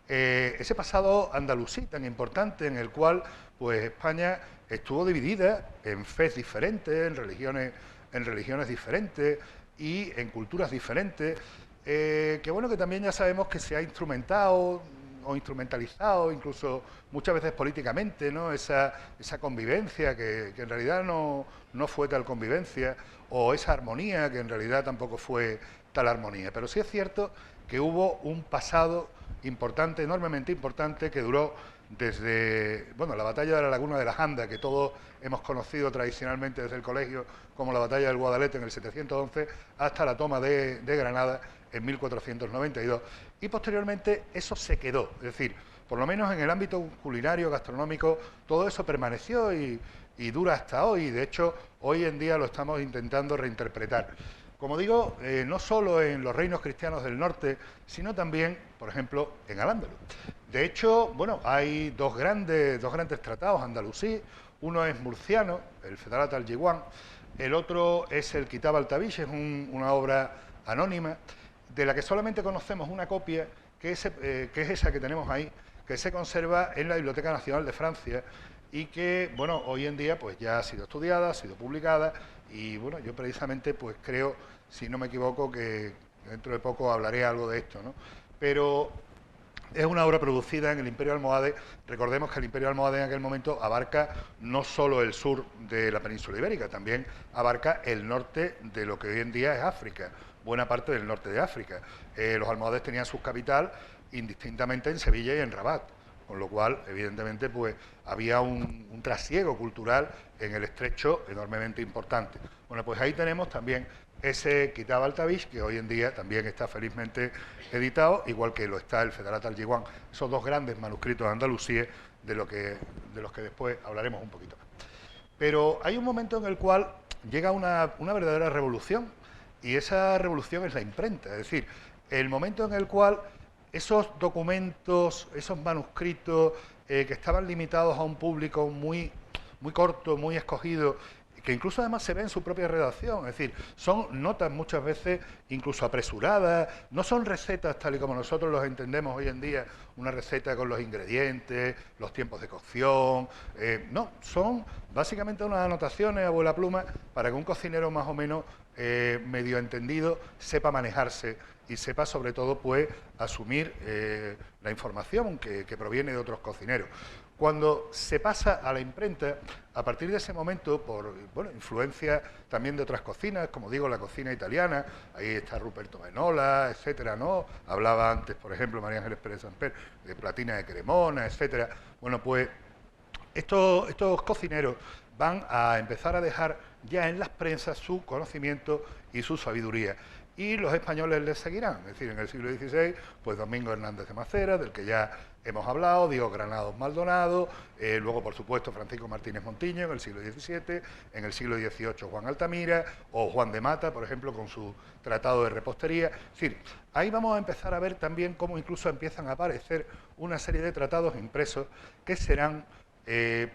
ese pasado andalusí tan importante en el cual pues España estuvo dividida en fes diferentes, en religiones diferentes y en culturas diferentes, que bueno, que también ya sabemos que se ha instrumentado o instrumentalizado, incluso muchas veces políticamente, ¿no?, esa convivencia que en realidad no fue tal convivencia, o esa armonía que en realidad tampoco fue tal armonía. Pero sí es cierto que hubo un pasado importante, enormemente importante, que duró desde la batalla de la Laguna de la Janda, que todos hemos conocido tradicionalmente desde el colegio como la batalla del Guadalete en el 711, hasta la toma de Granada en 1492, y posteriormente eso se quedó, es decir, por lo menos en el ámbito culinario, gastronómico, todo eso permaneció y dura hasta hoy. De hecho, hoy en día lo estamos intentando reinterpretar. Como digo, no solo en los reinos cristianos del norte, sino también, por ejemplo, en Al-Ándalus. De hecho, bueno, hay dos grandes tratados andalusí. Uno es murciano, el Fedalat al-Diwan, el otro es el Kitab al-Tabish, es una obra anónima, de la que solamente conocemos una copia, que es esa que tenemos ahí, que se conserva en la Biblioteca Nacional de Francia y que, bueno, hoy en día pues ya ha sido estudiada, ha sido publicada y, bueno, yo precisamente pues creo, si no me equivoco, que dentro de poco hablaré algo de esto, ¿no? Pero es una obra producida en el Imperio Almohade. Recordemos que el Imperio Almohade en aquel momento abarca no solo el sur de la península ibérica, también abarca el norte de lo que hoy en día es África, buena parte del norte de África. Los almohades tenían su capital indistintamente en Sevilla y en Rabat, con lo cual, evidentemente, pues había un trasiego cultural en el estrecho enormemente importante. Bueno, pues ahí tenemos también ese Kitab al-Tabish, que hoy en día también está felizmente editado, igual que lo está el Fedalat al-Diwan, esos dos grandes manuscritos andalusíes de los que después hablaremos un poquito más. Pero hay un momento en el cual llega una verdadera revolución, y esa revolución es la imprenta, es decir, el momento en el cual esos documentos, esos manuscritos que estaban limitados a un público muy, muy corto, muy escogido, que incluso además se ve en su propia redacción, es decir, son notas muchas veces incluso apresuradas, no son recetas tal y como nosotros los entendemos hoy en día, una receta con los ingredientes, los tiempos de cocción, no, son básicamente unas anotaciones a vuela pluma para que un cocinero más o menos medio entendido sepa manejarse y sepa sobre todo pues asumir la información que proviene de otros cocineros. Cuando se pasa a la imprenta, a partir de ese momento, por influencia también de otras cocinas, como digo, la cocina italiana, ahí está Ruperto Menola, etcétera, ¿no? Hablaba antes, por ejemplo, María Ángeles Pérez Samper, de Platina de Cremona, etcétera. Bueno, pues estos cocineros van a empezar a dejar ya en las prensas su conocimiento y su sabiduría. Y los españoles les seguirán, es decir, en el siglo XVI, pues Domingo Hernández de Macera, del que ya hemos hablado, Diego Granados Maldonado, luego, por supuesto, Francisco Martínez Montiño en el siglo XVII, en el siglo XVIII Juan Altamira, o Juan de Mata, por ejemplo, con su tratado de repostería. Es decir, ahí vamos a empezar a ver también cómo incluso empiezan a aparecer una serie de tratados impresos que serán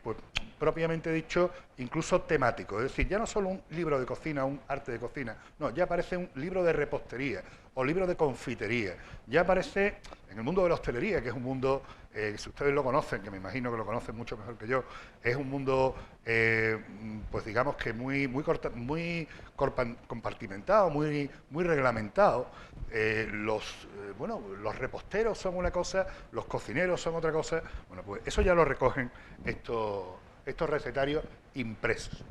pues propiamente dicho, incluso temático. Es decir, ya no solo un libro de cocina, un arte de cocina, no, ya aparece un libro de repostería o libro de confitería. Ya aparece en el mundo de la hostelería, que es un mundo, si ustedes lo conocen, que me imagino que lo conocen mucho mejor que yo, es un mundo, pues digamos que muy compartimentado, muy reglamentado. Los reposteros son una cosa, los cocineros son otra cosa. Bueno, pues eso ya lo recogen estos recetarios impresos.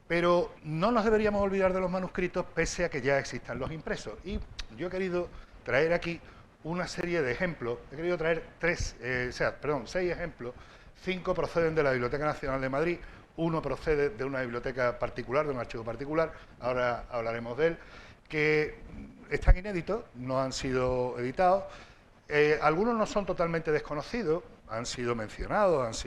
Pero no nos deberíamos olvidar de los manuscritos pese a que ya existan los impresos. Y yo he querido traer aquí una serie de ejemplos. He querido traer 6 ejemplos. 5 proceden de la Biblioteca Nacional de Madrid, 1 procede de una biblioteca particular, de un archivo particular, ahora hablaremos de él, que están inéditos, no han sido editados. Algunos no son totalmente desconocidos, han sido mencionados,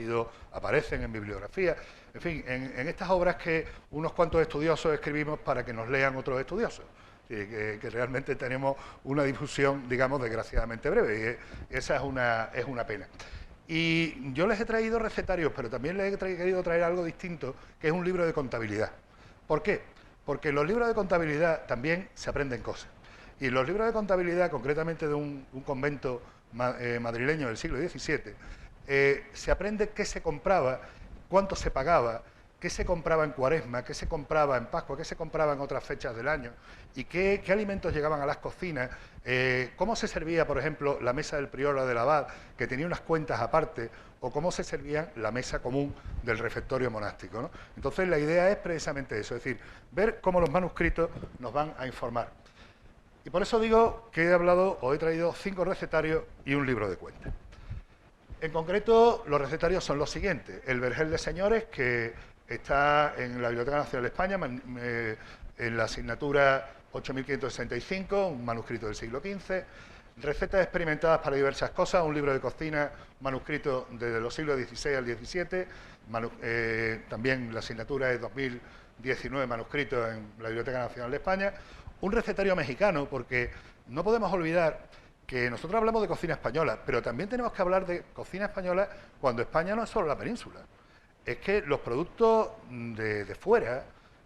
aparecen en bibliografía. En fin, en estas obras que unos cuantos estudiosos escribimos para que nos lean otros estudiosos. Que realmente tenemos una difusión, digamos, desgraciadamente breve, y esa es una pena. Y yo les he traído recetarios, pero también les he querido traer algo distinto, que es un libro de contabilidad. ¿Por qué? Porque en los libros de contabilidad también se aprenden cosas. Y en los libros de contabilidad, concretamente de un convento madrileño del siglo XVII, se aprende qué se compraba, cuánto se pagaba, qué se compraba en Cuaresma, qué se compraba en Pascua, qué se compraba en otras fechas del año y qué alimentos llegaban a las cocinas, cómo se servía, por ejemplo, la mesa del prior o del abad, que tenía unas cuentas aparte, o cómo se servía la mesa común del refectorio monástico, ¿no? Entonces, la idea es precisamente eso, es decir, ver cómo los manuscritos nos van a informar. Y por eso digo que he traído 5 recetarios y un libro de cuentas. En concreto, los recetarios son los siguientes. El Vergel de Señores, que está en la Biblioteca Nacional de España, en la asignatura 8565, un manuscrito del siglo XV. Recetas experimentadas para diversas cosas, un libro de cocina, manuscrito desde los siglos XVI al XVII. También la asignatura es 2019, manuscrito en la Biblioteca Nacional de España. Un recetario mexicano, porque no podemos olvidar que nosotros hablamos de cocina española, pero también tenemos que hablar de cocina española cuando España no es solo la península. Es que los productos de fuera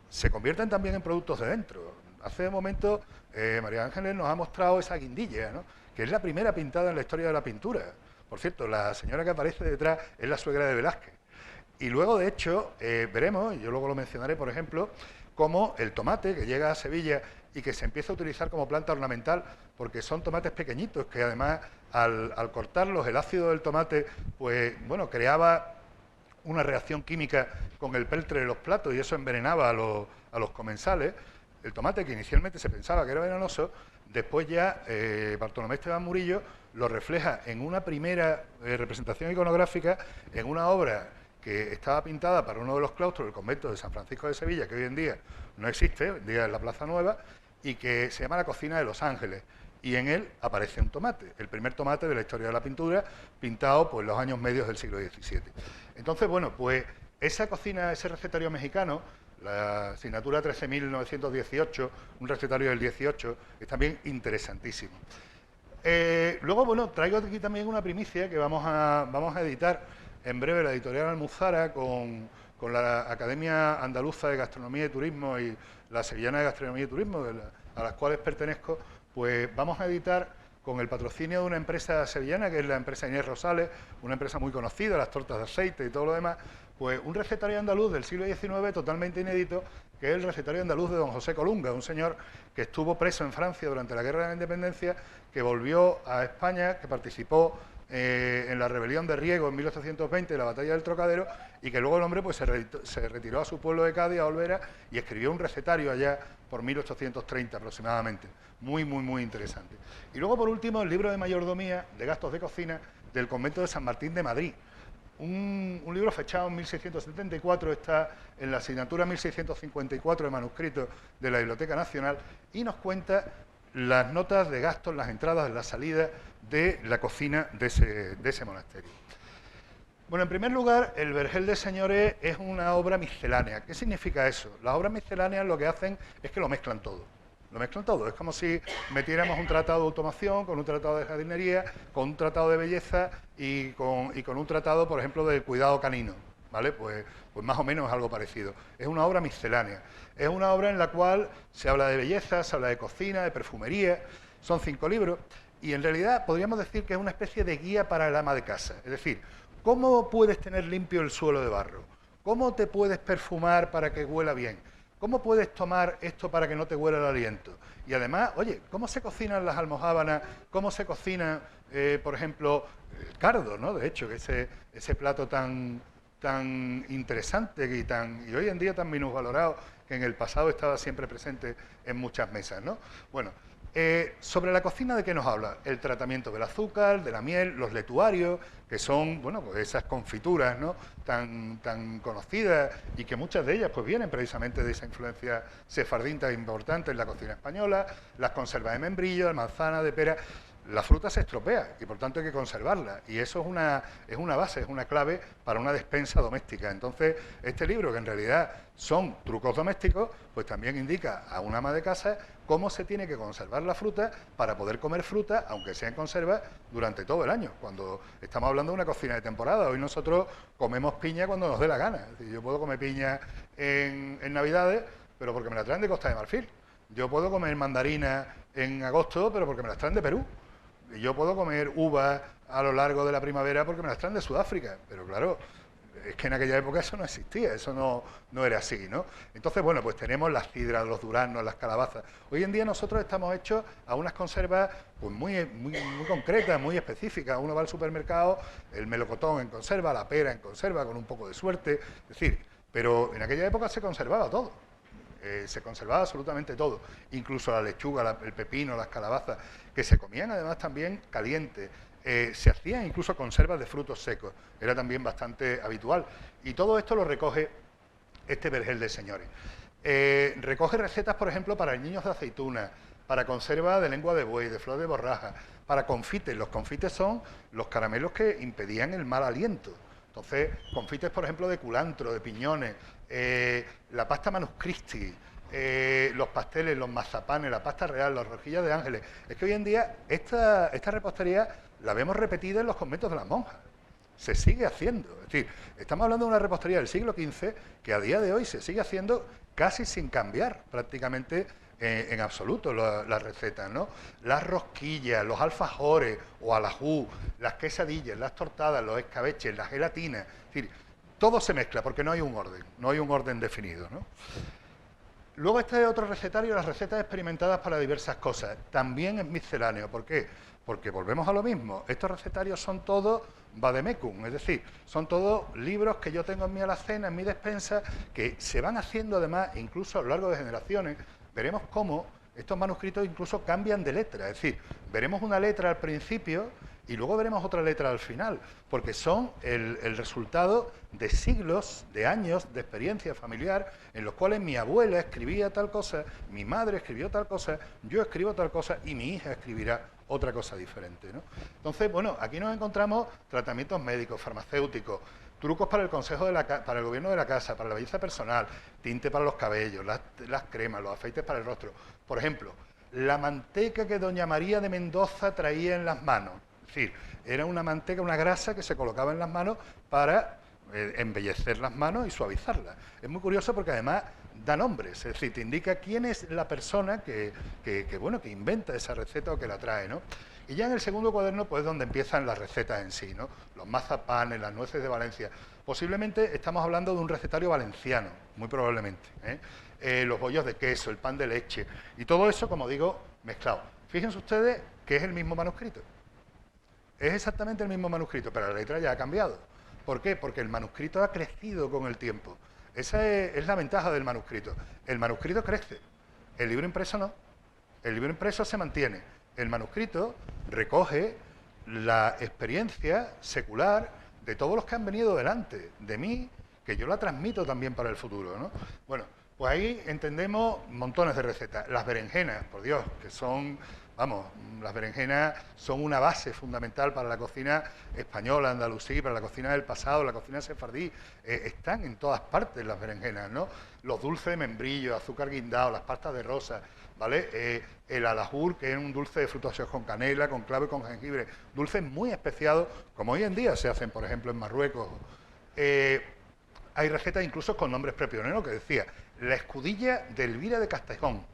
se convierten también en productos de dentro. Hace un momento María Ángeles nos ha mostrado esa guindilla, ¿no?, que es la primera pintada en la historia de la pintura. Por cierto, la señora que aparece detrás es la suegra de Velázquez. Y luego, de hecho, veremos, y yo luego lo mencionaré, por ejemplo, cómo el tomate que llega a Sevilla y que se empieza a utilizar como planta ornamental, porque son tomates pequeñitos, que además al cortarlos, el ácido del tomate, pues bueno, creaba una reacción química con el peltre de los platos y eso envenenaba a los comensales. El tomate, que inicialmente se pensaba que era venenoso, después ya Bartolomé Esteban Murillo lo refleja en una primera representación iconográfica, en una obra que estaba pintada para uno de los claustros del convento de San Francisco de Sevilla, que hoy en día no existe, hoy en día es la Plaza Nueva, y que se llama La Cocina de los Ángeles. Y en él aparece un tomate, el primer tomate de la historia de la pintura, pintado pues, en los años medios del siglo XVII. Entonces, bueno, pues esa cocina, ese recetario mexicano, La asignatura 13.918, un recetario del 18, es también interesantísimo. Luego, bueno, traigo aquí también una primicia que vamos a editar en breve la editorial Almuzara con la Academia Andaluza de Gastronomía y Turismo y la Sevillana de Gastronomía y Turismo, a las cuales pertenezco. Pues vamos a editar con el patrocinio de una empresa sevillana, que es la empresa Inés Rosales, una empresa muy conocida, las tortas de aceite y todo lo demás, pues un recetario andaluz del siglo XIX totalmente inédito, que es el recetario andaluz de don José Colunga, un señor que estuvo preso en Francia durante la Guerra de la Independencia, que volvió a España, que participó en la rebelión de Riego en 1820, la batalla del Trocadero, y que luego el hombre pues se retiró a su pueblo de Cádiz, a Olvera, y escribió un recetario allá por 1830 aproximadamente. Muy, muy, muy interesante. Y luego, por último, el libro de mayordomía, de gastos de cocina, del convento de San Martín de Madrid. Un libro fechado en 1674, está en la asignatura 1654 de manuscritos de la Biblioteca Nacional, y nos cuenta las notas de gastos, las entradas, las salidas de la cocina de ese monasterio. Bueno, en primer lugar, el Vergel de Señores es una obra miscelánea. ¿Qué significa eso? Las obras misceláneas lo que hacen es que lo mezclan todo. Lo mezclan todo. Es como si metiéramos un tratado de automación con un tratado de jardinería, con un tratado de belleza y con un tratado, por ejemplo, de cuidado canino. ¿Vale? Pues más o menos es algo parecido. Es una obra miscelánea. Es una obra en la cual se habla de belleza, se habla de cocina, de perfumería. Son 5 libros y en realidad podríamos decir que es una especie de guía para el ama de casa. Es decir, ¿cómo puedes tener limpio el suelo de barro? ¿Cómo te puedes perfumar para que huela bien? ¿Cómo puedes tomar esto para que no te huela el aliento? Y además, oye, ¿cómo se cocinan las almojábanas? ¿Cómo se cocina, por ejemplo, el cardo, ¿no? De hecho, que ese plato tan interesante y hoy en día tan minusvalorado, que en el pasado estaba siempre presente en muchas mesas, ¿no? Bueno, sobre la cocina, ¿de qué nos habla? El tratamiento del azúcar, de la miel, los letuarios, que son, bueno, pues esas confituras, ¿no?, tan conocidas y que muchas de ellas pues vienen precisamente de esa influencia sefardí tan importante en la cocina española, las conservas de membrillo, de manzana, de pera. La fruta se estropea y por tanto hay que conservarla, y eso es una base, es una clave para una despensa doméstica. Entonces, este libro, que en realidad son trucos domésticos, pues también indica a una ama de casa cómo se tiene que conservar la fruta para poder comer fruta, aunque sea en conserva, durante todo el año. Cuando estamos hablando de una cocina de temporada, hoy nosotros comemos piña cuando nos dé la gana. Es decir, yo puedo comer piña en Navidades, pero porque me la traen de Costa de Marfil. Yo puedo comer mandarina en agosto, pero porque me las traen de Perú. Y yo puedo comer uvas a lo largo de la primavera porque me las traen de Sudáfrica, pero claro, es que en aquella época eso no existía, eso no era así, ¿no? Entonces, bueno, pues tenemos las sidras, los duraznos, las calabazas. Hoy en día nosotros estamos hechos a unas conservas pues muy concretas, muy específicas. Uno va al supermercado, el melocotón en conserva, la pera en conserva, con un poco de suerte, es decir, pero en aquella época se conservaba todo. Se conservaba absolutamente todo, incluso la lechuga, el pepino, las calabazas, que se comían además también calientes. Se hacían incluso conservas de frutos secos, era también bastante habitual. Y todo esto lo recoge este Vergel de Señores. Recoge recetas, por ejemplo, para niños de aceituna, para conserva de lengua de buey, de flor de borraja, para confites. Los confites son los caramelos que impedían el mal aliento. Entonces, confites, por ejemplo, de culantro, de piñones, la pasta Manus Christi, los pasteles, los mazapanes, la pasta real, las rojillas de ángeles. Es que hoy en día esta repostería la vemos repetida en los conventos de las monjas. Se sigue haciendo. Es decir, estamos hablando de una repostería del siglo XV que a día de hoy se sigue haciendo casi sin cambiar prácticamente en absoluto las recetas, ¿no? Las rosquillas, los alfajores o alajú, las quesadillas, las tortadas, los escabeches, la gelatina. Es decir, todo se mezcla porque no hay un orden definido, ¿no? Luego este otro recetario, las recetas experimentadas para diversas cosas. También es misceláneo. ¿Por qué? Porque volvemos a lo mismo. Estos recetarios son todos vademecum, es decir, son todos libros que yo tengo en mi alacena, en mi despensa, que se van haciendo además incluso a lo largo de generaciones. Veremos cómo estos manuscritos incluso cambian de letra. Es decir, veremos una letra al principio y luego veremos otra letra al final, porque son el resultado de siglos, de años de experiencia familiar, en los cuales mi abuela escribía tal cosa, mi madre escribió tal cosa, yo escribo tal cosa y mi hija escribirá otra cosa diferente, ¿no? Entonces, bueno, aquí nos encontramos tratamientos médicos, farmacéuticos, trucos para el consejo para el gobierno de la casa, para la belleza personal, tinte para los cabellos, las cremas, los aceites para el rostro. Por ejemplo, la manteca que doña María de Mendoza traía en las manos. Es decir, era una manteca, una grasa que se colocaba en las manos para embellecer las manos y suavizarlas. Es muy curioso porque además da nombres, es decir, te indica quién es la persona que inventa esa receta o que la trae, ¿no? Y ya en el segundo cuaderno, pues, es donde empiezan las recetas en sí, ¿no? Los mazapanes, las nueces de Valencia. Posiblemente estamos hablando de un recetario valenciano, muy probablemente, los bollos de queso, el pan de leche, y todo eso, como digo, mezclado. Fíjense ustedes que es el mismo manuscrito. Es exactamente el mismo manuscrito, pero la letra ya ha cambiado. ¿Por qué? Porque el manuscrito ha crecido con el tiempo. Esa es la ventaja del manuscrito. El manuscrito crece, el libro impreso no. El libro impreso se mantiene. El manuscrito recoge la experiencia secular de todos los que han venido delante de mí, que yo la transmito también para el futuro, ¿no? Bueno, pues ahí entendemos montones de recetas. Las berenjenas, por Dios, que son, vamos, las berenjenas son una base fundamental para la cocina española, andalusí, para la cocina del pasado, la cocina sefardí. Están en todas partes las berenjenas, ¿no? Los dulces de membrillo, azúcar guindado, las pastas de rosa, ¿vale? El alahur, que es un dulce de frutos secos con canela, con clavo y con jengibre. Dulces muy especiados, como hoy en día se hacen, por ejemplo, en Marruecos. Hay recetas incluso con nombres propios, ¿no? Que decía, la escudilla de Elvira de Castejón.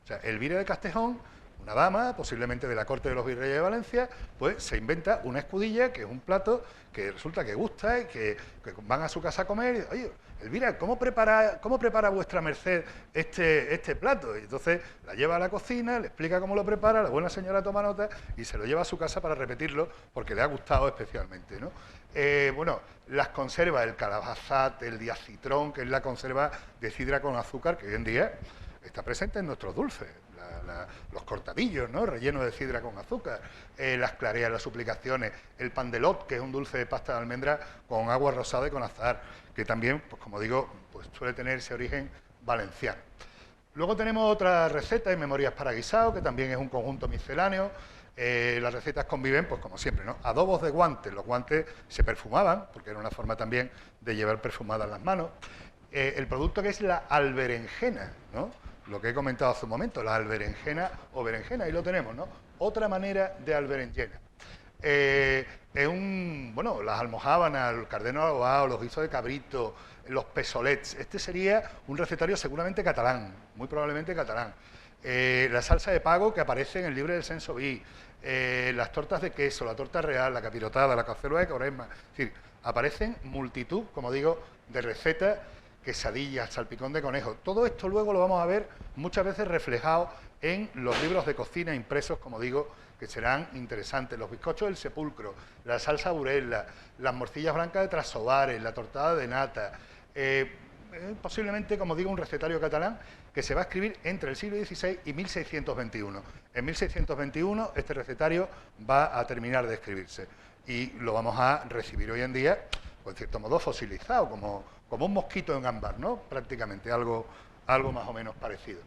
O sea, Elvira de Castejón, una dama, posiblemente de la corte de los virreyes de Valencia, pues se inventa una escudilla, que es un plato que resulta que gusta y que van a su casa a comer y, oye, Elvira, ¿cómo prepara vuestra merced este plato? Y entonces la lleva a la cocina, le explica cómo lo prepara, la buena señora toma nota y se lo lleva a su casa para repetirlo porque le ha gustado especialmente, ¿no? Bueno, las conservas, el calabazat, el diacitrón, que es la conserva de sidra con azúcar, que hoy en día está presente en nuestros dulces. Los cortadillos, ¿no? Rellenos de sidra con azúcar, las clareas, las suplicaciones, el pan de lot, que es un dulce de pasta de almendra con agua rosada y con azahar, que también, pues como digo, pues suele tener ese origen valenciano. Luego tenemos otra receta de memorias para guisado, que también es un conjunto misceláneo. Las recetas conviven, pues como siempre, ¿no? Adobos de guantes. Los guantes se perfumaban, porque era una forma también de llevar perfumadas las manos. El producto que es la alberenjena, ¿no? Lo que he comentado hace un momento, la alberenjena o berenjena, ahí lo tenemos, ¿no? Otra manera de alberenjena. Las almojábanas, el cardeno adobado, los guisos de cabrito, los pesolets. Este sería un recetario seguramente catalán, muy probablemente catalán. La salsa de pago que aparece en el libro del Sensoví, las tortas de queso, la torta real, la capirotada, la cazuela de Cuaresma. Es decir, aparecen multitud, como digo, de recetas, quesadillas, salpicón de conejo. Todo esto luego lo vamos a ver muchas veces reflejado en los libros de cocina impresos, como digo, que serán interesantes. Los bizcochos del sepulcro, la salsa burela, las morcillas blancas de Trasobares, la tortada de nata. Posiblemente, como digo, un recetario catalán que se va a escribir entre el siglo XVI y 1621. En 1621 este recetario va a terminar de escribirse y lo vamos a recibir hoy en día, pues, en cierto modo fosilizado, como un mosquito en ámbar, ¿no? Prácticamente algo más o menos parecido.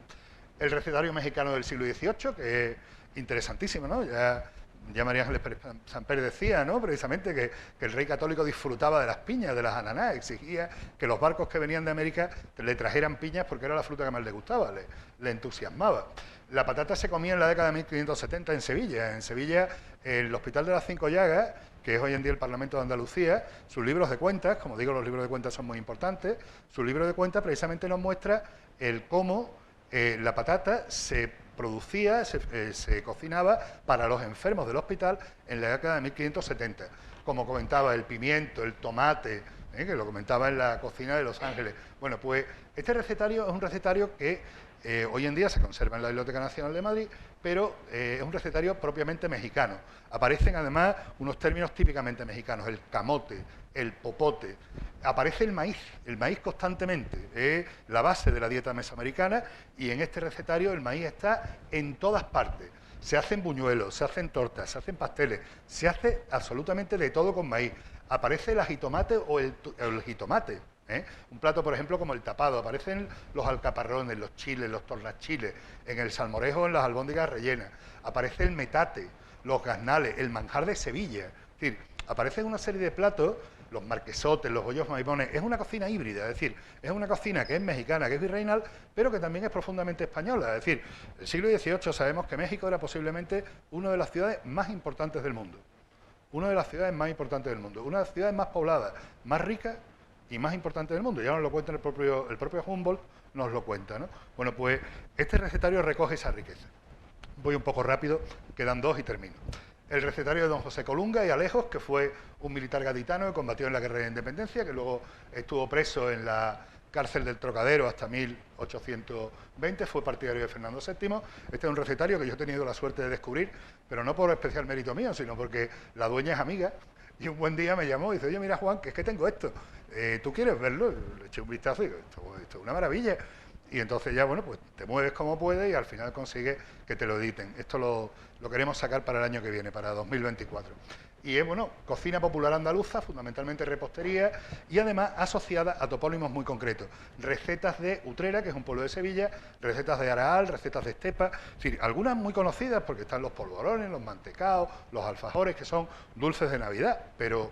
El recetario mexicano del siglo XVIII, que es interesantísimo, ¿no? Ya María Ángeles Samper decía, ¿no? Precisamente que el rey católico disfrutaba de las piñas, de las ananás, exigía que los barcos que venían de América le trajeran piñas porque era la fruta que más le gustaba, le entusiasmaba. La patata se comía en la década de 1570 en Sevilla. En Sevilla, el Hospital de las Cinco Llagas, que es hoy en día el Parlamento de Andalucía, sus libros de cuentas, como digo, los libros de cuentas son muy importantes, su libro de cuentas precisamente nos muestra el cómo la patata se producía, se cocinaba para los enfermos del hospital en la década de 1570. Como comentaba, el pimiento, el tomate, que lo comentaba en la cocina de Los Ángeles. Bueno, pues este recetario es un recetario que hoy en día se conserva en la Biblioteca Nacional de Madrid, pero es un recetario propiamente mexicano. Aparecen además unos términos típicamente mexicanos, el camote, el popote. Aparece el maíz constantemente, es la base de la dieta mesoamericana y en este recetario el maíz está en todas partes. Se hacen buñuelos, se hacen tortas, se hacen pasteles, se hace absolutamente de todo con maíz. Aparece el ajitomate o el jitomate. Un plato, por ejemplo, como el tapado, aparecen los alcaparrones, los chiles, los tornachiles, en el salmorejo, en las albóndigas rellenas, aparece el metate, los gaznales, el manjar de Sevilla, es decir, aparecen una serie de platos los marquesotes, los bollos maimones. Es una cocina híbrida, es decir, es una cocina que es mexicana, que es virreinal, pero que también es profundamente española. Es decir, el siglo XVIII sabemos que México era posiblemente una de las ciudades más importantes del mundo. Una de las ciudades más importantes del mundo. Una de las ciudades más pobladas, más ricas y más importantes del mundo. Ya nos lo cuenta el propio Humboldt, nos lo cuenta, ¿no? Bueno, pues este recetario recoge esa riqueza. Voy un poco rápido, quedan dos y termino. El recetario de don José Colunga y Alejos, que fue un militar gaditano que combatió en la Guerra de Independencia, que luego estuvo preso en la cárcel del Trocadero hasta 1820, fue partidario de Fernando VII. Este es un recetario que yo he tenido la suerte de descubrir, pero no por especial mérito mío, sino porque la dueña es amiga, y un buen día me llamó y dice, oye, mira, Juan, que es que tengo esto, ¿tú quieres verlo? Le eché un vistazo y digo, esto es una maravilla. Y entonces ya, bueno, pues te mueves como puedes y al final consigues que te lo editen. Esto lo queremos sacar para el año que viene, para 2024. Y es, bueno, cocina popular andaluza, fundamentalmente repostería, y además asociada a topónimos muy concretos. Recetas de Utrera, que es un pueblo de Sevilla, recetas de Araal, recetas de Estepa, es decir, algunas muy conocidas porque están los polvorones, los mantecaos, los alfajores, que son dulces de Navidad, pero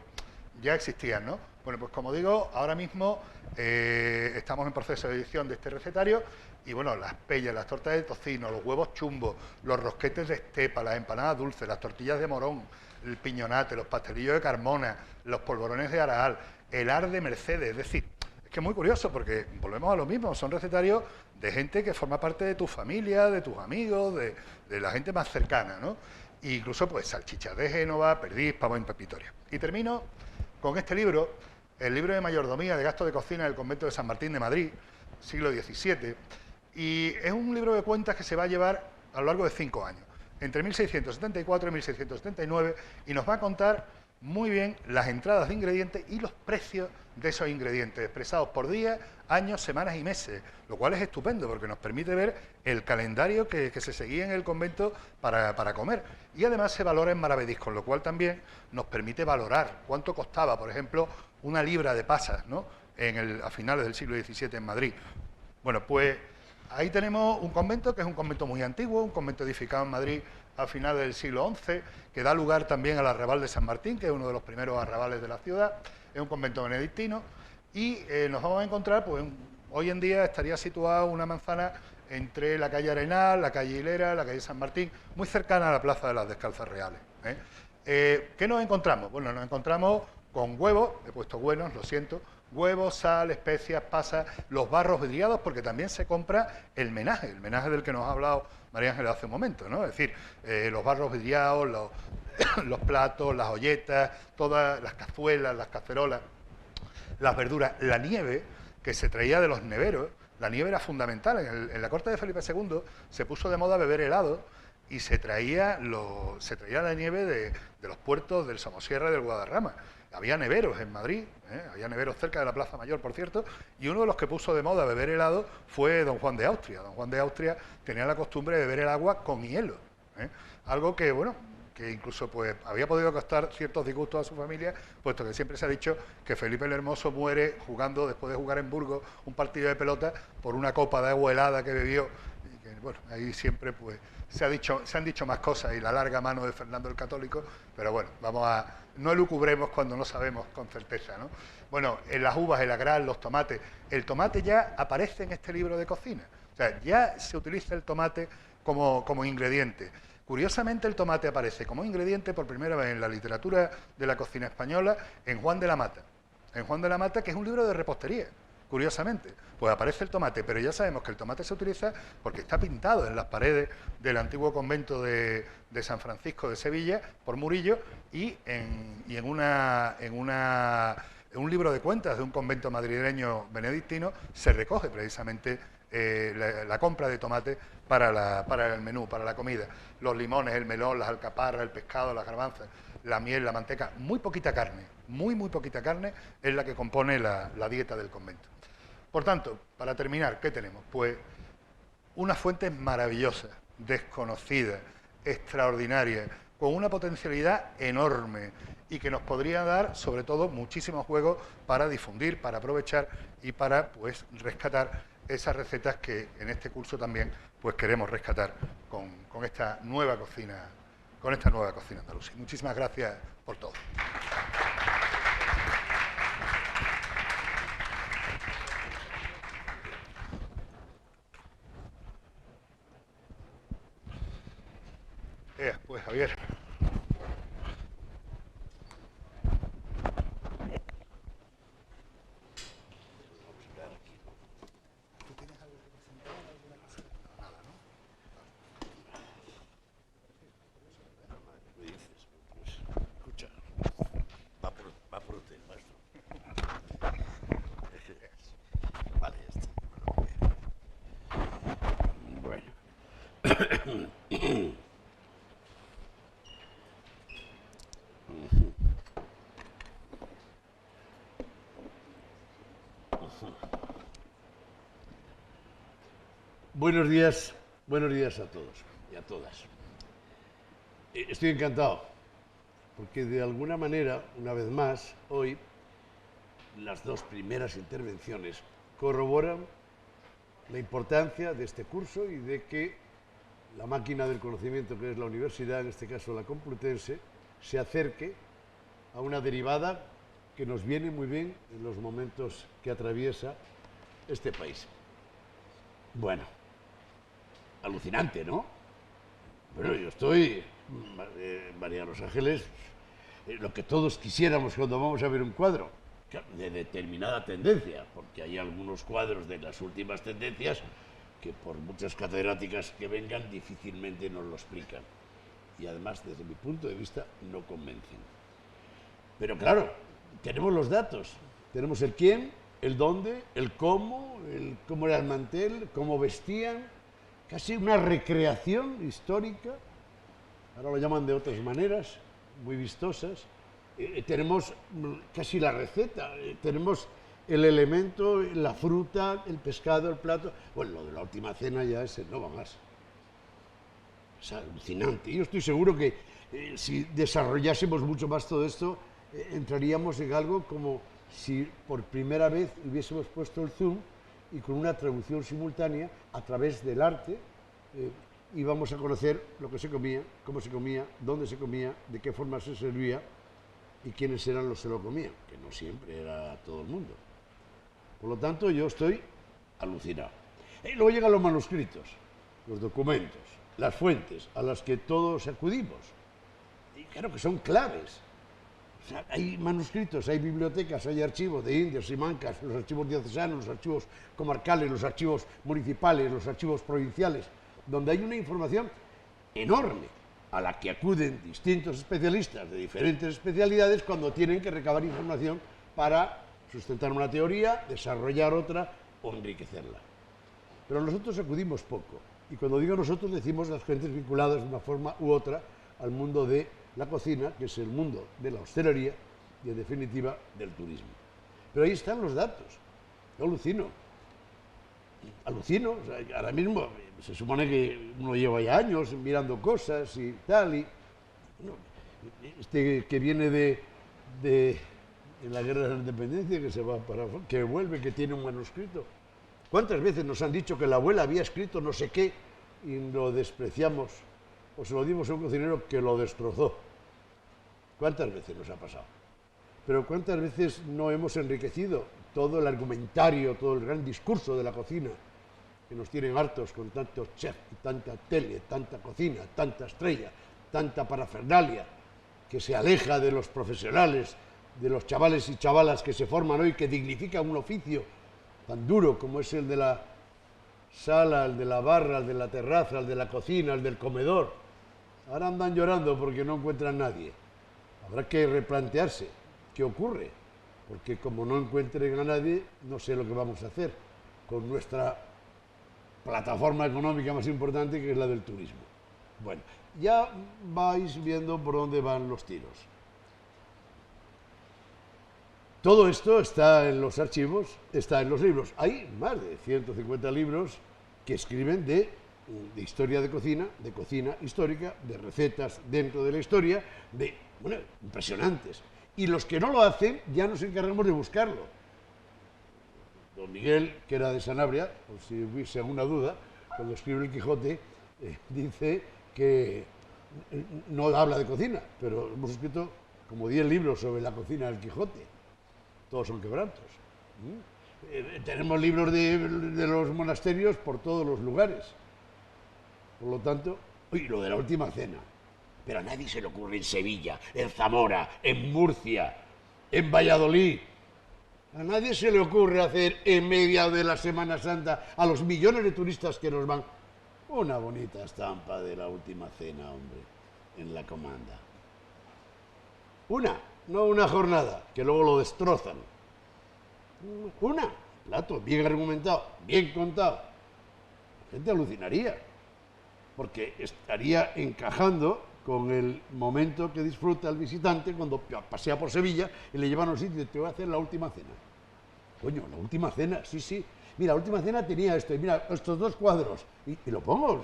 ya existían, ¿no? Bueno, pues como digo, ahora mismo estamos en proceso de edición de este recetario y bueno, las pellas, las tortas de tocino, los huevos chumbos, los rosquetes de Estepa, las empanadas dulces, las tortillas de morón, el piñonate, los pastelillos de Carmona, los polvorones de Araal, el ar de Mercedes, es decir, es que es muy curioso porque volvemos a lo mismo, son recetarios de gente que forma parte de tu familia, de tus amigos, de la gente más cercana, ¿no? E incluso pues salchichas de Génova, perdiz, pavo en pepitoria. Y termino con este libro, el libro de mayordomía de gasto de cocina del convento de San Martín de Madrid, siglo XVII, y es un libro de cuentas que se va a llevar a lo largo de 5 años, entre 1674 y 1679, y nos va a contar muy bien las entradas de ingredientes y los precios de esos ingredientes, expresados por días, años, semanas y meses, lo cual es estupendo porque nos permite ver el calendario que se seguía en el convento para comer. Y además se valora en maravedís, con lo cual también nos permite valorar cuánto costaba, por ejemplo, una libra de pasas, ¿no?, a finales del siglo XVII en Madrid. Bueno, pues ahí tenemos un convento que es un convento muy antiguo, un convento edificado en Madrid a finales del siglo XI, que da lugar también al arrabal de San Martín, que es uno de los primeros arrabales de la ciudad. Es un convento benedictino y nos vamos a encontrar, pues hoy en día estaría situada una manzana entre la calle Arenal, la calle Hilera, la calle San Martín, muy cercana a la Plaza de las Descalzas Reales. ¿Qué nos encontramos? Bueno, nos encontramos con huevos, he puesto buenos, lo siento, huevos, sal, especias, pasas, los barros vidriados, porque también se compra el menaje del que nos ha hablado María Ángeles hace un momento, ¿no? Es decir, los barros vidriados, los platos, las olletas, todas las cazuelas, las cacerolas, las verduras, la nieve que se traía de los neveros. La nieve era fundamental. En la corte de Felipe II se puso de moda beber helado y se traía la nieve de los puertos del Somosierra y del Guadarrama. Había neveros en Madrid, había neveros cerca de la Plaza Mayor, por cierto, y uno de los que puso de moda beber helado fue don Juan de Austria. Don Juan de Austria tenía la costumbre de beber el agua con hielo, algo que, bueno, que incluso pues había podido costar ciertos disgustos a su familia, puesto que siempre se ha dicho que Felipe el Hermoso muere después de jugar en Burgos un partido de pelota por una copa de agua helada que bebió. Y que, bueno, ahí siempre pues se han dicho más cosas y la larga mano de Fernando el Católico, pero bueno, no elucubremos cuando no sabemos con certeza, ¿no? Bueno, en las uvas, el agral, los tomates, el tomate ya aparece en este libro de cocina, o sea, ya se utiliza el tomate como ingrediente. Curiosamente, el tomate aparece como ingrediente por primera vez en la literatura de la cocina española en Juan de la Mata. En Juan de la Mata, que es un libro de repostería, curiosamente. Pues aparece el tomate, pero ya sabemos que el tomate se utiliza porque está pintado en las paredes del antiguo convento de San Francisco de Sevilla por Murillo y en un libro de cuentas de un convento madrileño benedictino se recoge precisamente la compra de tomate para el menú, para la comida. Los limones, el melón, las alcaparras, el pescado, las garbanzas, la miel, la manteca, muy poquita carne, muy poquita carne es la que compone la dieta del convento. Por tanto, para terminar, ¿qué tenemos? Pues unas fuentes maravillosas, desconocidas, extraordinarias, con una potencialidad enorme y que nos podría dar, sobre todo, muchísimos juegos para difundir, para aprovechar y para, pues, rescatar esas recetas que en este curso también, pues, queremos rescatar con esta nueva cocina, andaluza. Muchísimas gracias por todo. Pues Javier. Escucha, va por usted, maestro. Vale, ya está. Bueno. Buenos días a todos y a todas. Estoy encantado, porque de alguna manera, una vez más, hoy, las dos primeras intervenciones corroboran la importancia de este curso y de que la máquina del conocimiento que es la universidad, en este caso la Complutense, se acerque a una derivada que nos viene muy bien en los momentos que atraviesa este país. Bueno, alucinante, ¿no? Bueno, yo estoy, María Los Ángeles, lo que todos quisiéramos cuando vamos a ver un cuadro, de determinada tendencia, porque hay algunos cuadros de las últimas tendencias que por muchas catedráticas que vengan difícilmente nos lo explican. Y además, desde mi punto de vista, no convencen. Pero claro, tenemos los datos, tenemos el quién, el dónde, el cómo era el mantel, cómo vestían, casi una recreación histórica, ahora lo llaman de otras maneras, muy vistosas. Tenemos casi la receta, tenemos el elemento, la fruta, el pescado, el plato. Bueno, lo de la última cena ya ese no va más. Es alucinante. Yo estoy seguro que si desarrollásemos mucho más todo esto, entraríamos en algo como si por primera vez hubiésemos puesto el zoom y con una traducción simultánea a través del arte íbamos a conocer lo que se comía, cómo se comía, dónde se comía, de qué forma se servía y quiénes eran los que lo comían, que no siempre era todo el mundo. Por lo tanto, yo estoy alucinado. Y luego llegan los manuscritos, los documentos, las fuentes a las que todos acudimos. Y claro que son claves. O sea, hay manuscritos, hay bibliotecas, hay archivos de indios y mancas, los archivos diocesanos, los archivos comarcales, los archivos municipales, los archivos provinciales, donde hay una información enorme a la que acuden distintos especialistas de diferentes especialidades cuando tienen que recabar información para sustentar una teoría, desarrollar otra o enriquecerla. Pero nosotros acudimos poco. Y cuando digo nosotros, decimos las gentes vinculadas de una forma u otra al mundo de la cocina, que es el mundo de la hostelería y, en definitiva, del turismo. Pero ahí están los datos. Yo alucino. Alucino. O sea, ahora mismo se supone que uno lleva ya años mirando cosas y tal. Y, bueno, este que viene de la guerra de la independencia, que se va para que vuelve, que tiene un manuscrito. ¿Cuántas veces nos han dicho que la abuela había escrito no sé qué y lo despreciamos o se lo dimos a un cocinero que lo destrozó? ¿Cuántas veces nos ha pasado? Pero ¿cuántas veces no hemos enriquecido todo el argumentario, todo el gran discurso de la cocina, que nos tienen hartos con tantos chefs, tanta tele, tanta cocina, tanta estrella, tanta parafernalia, que se aleja de los profesionales, de los chavales y chavalas que se forman hoy, que dignifican un oficio tan duro como es el de la sala, el de la barra, el de la terraza, el de la cocina, el del comedor? Ahora andan llorando porque no encuentran nadie. Habrá que replantearse qué ocurre, porque como no encuentren a nadie, no sé lo que vamos a hacer con nuestra plataforma económica más importante, que es la del turismo. Bueno, ya vais viendo por dónde van los tiros. Todo esto está en los archivos, está en los libros. Hay más de 150 libros que escriben de historia de cocina histórica, de recetas dentro de la historia, bueno, impresionantes. Y los que no lo hacen, ya nos encargamos de buscarlo. Don Miguel, que era de Sanabria, por si hubiese alguna duda, cuando escribe el Quijote, dice que no habla de cocina, pero hemos escrito como 10 libros sobre la cocina del Quijote. Todos son quebrantos. Tenemos libros de los monasterios por todos los lugares. Por lo tanto, lo de la última cena. Pero a nadie se le ocurre en Sevilla, en Zamora, en Murcia, en Valladolid. A nadie se le ocurre hacer en medio de la Semana Santa a los millones de turistas que nos van una bonita estampa de la última cena, hombre, en la comanda. Una, no una jornada, que luego lo destrozan. Una, plato, bien argumentado, bien contado. La gente alucinaría, porque estaría encajando con el momento que disfruta el visitante cuando pasea por Sevilla y le llevan a un sitio y te voy a hacer la última cena. Coño, la última cena, sí, sí. Mira, la última cena tenía esto, y mira, estos 2 cuadros. Y lo pongo,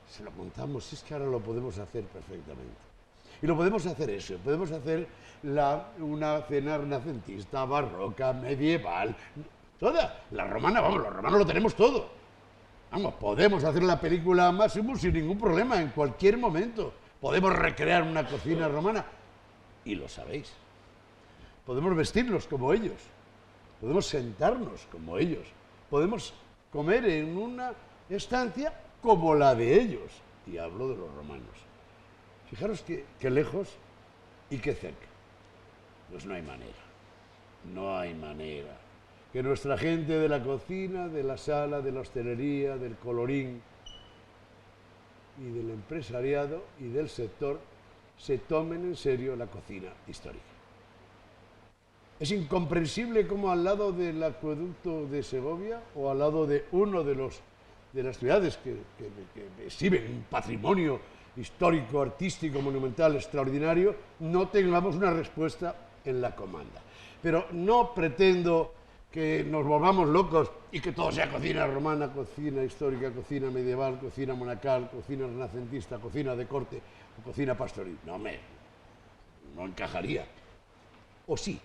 se lo montamos, es que ahora lo podemos hacer perfectamente. Y lo podemos hacer eso, podemos hacer una cena renacentista, barroca, medieval, toda. La romana, vamos, los romanos lo tenemos todo. Vamos, podemos hacer la película Maximus sin ningún problema, en cualquier momento. Podemos recrear una cocina romana, y lo sabéis. Podemos vestirnos como ellos, podemos sentarnos como ellos, podemos comer en una estancia como la de ellos. Y hablo de los romanos. Fijaros qué lejos y qué cerca. Pues no hay manera, no hay manera que nuestra gente de la cocina, de la sala, de la hostelería, del colorín y del empresariado y del sector se tomen en serio la cocina histórica. Es incomprensible cómo al lado del acueducto de Segovia o al lado de uno de las ciudades que exhiben un patrimonio histórico, artístico, monumental, extraordinario, no tengamos una respuesta en la comanda. Pero no pretendo que nos volvamos locos y que todo sea cocina romana, cocina histórica, cocina medieval, cocina monacal, cocina renacentista, cocina de corte o cocina pastoril. No encajaría. ¿O sí?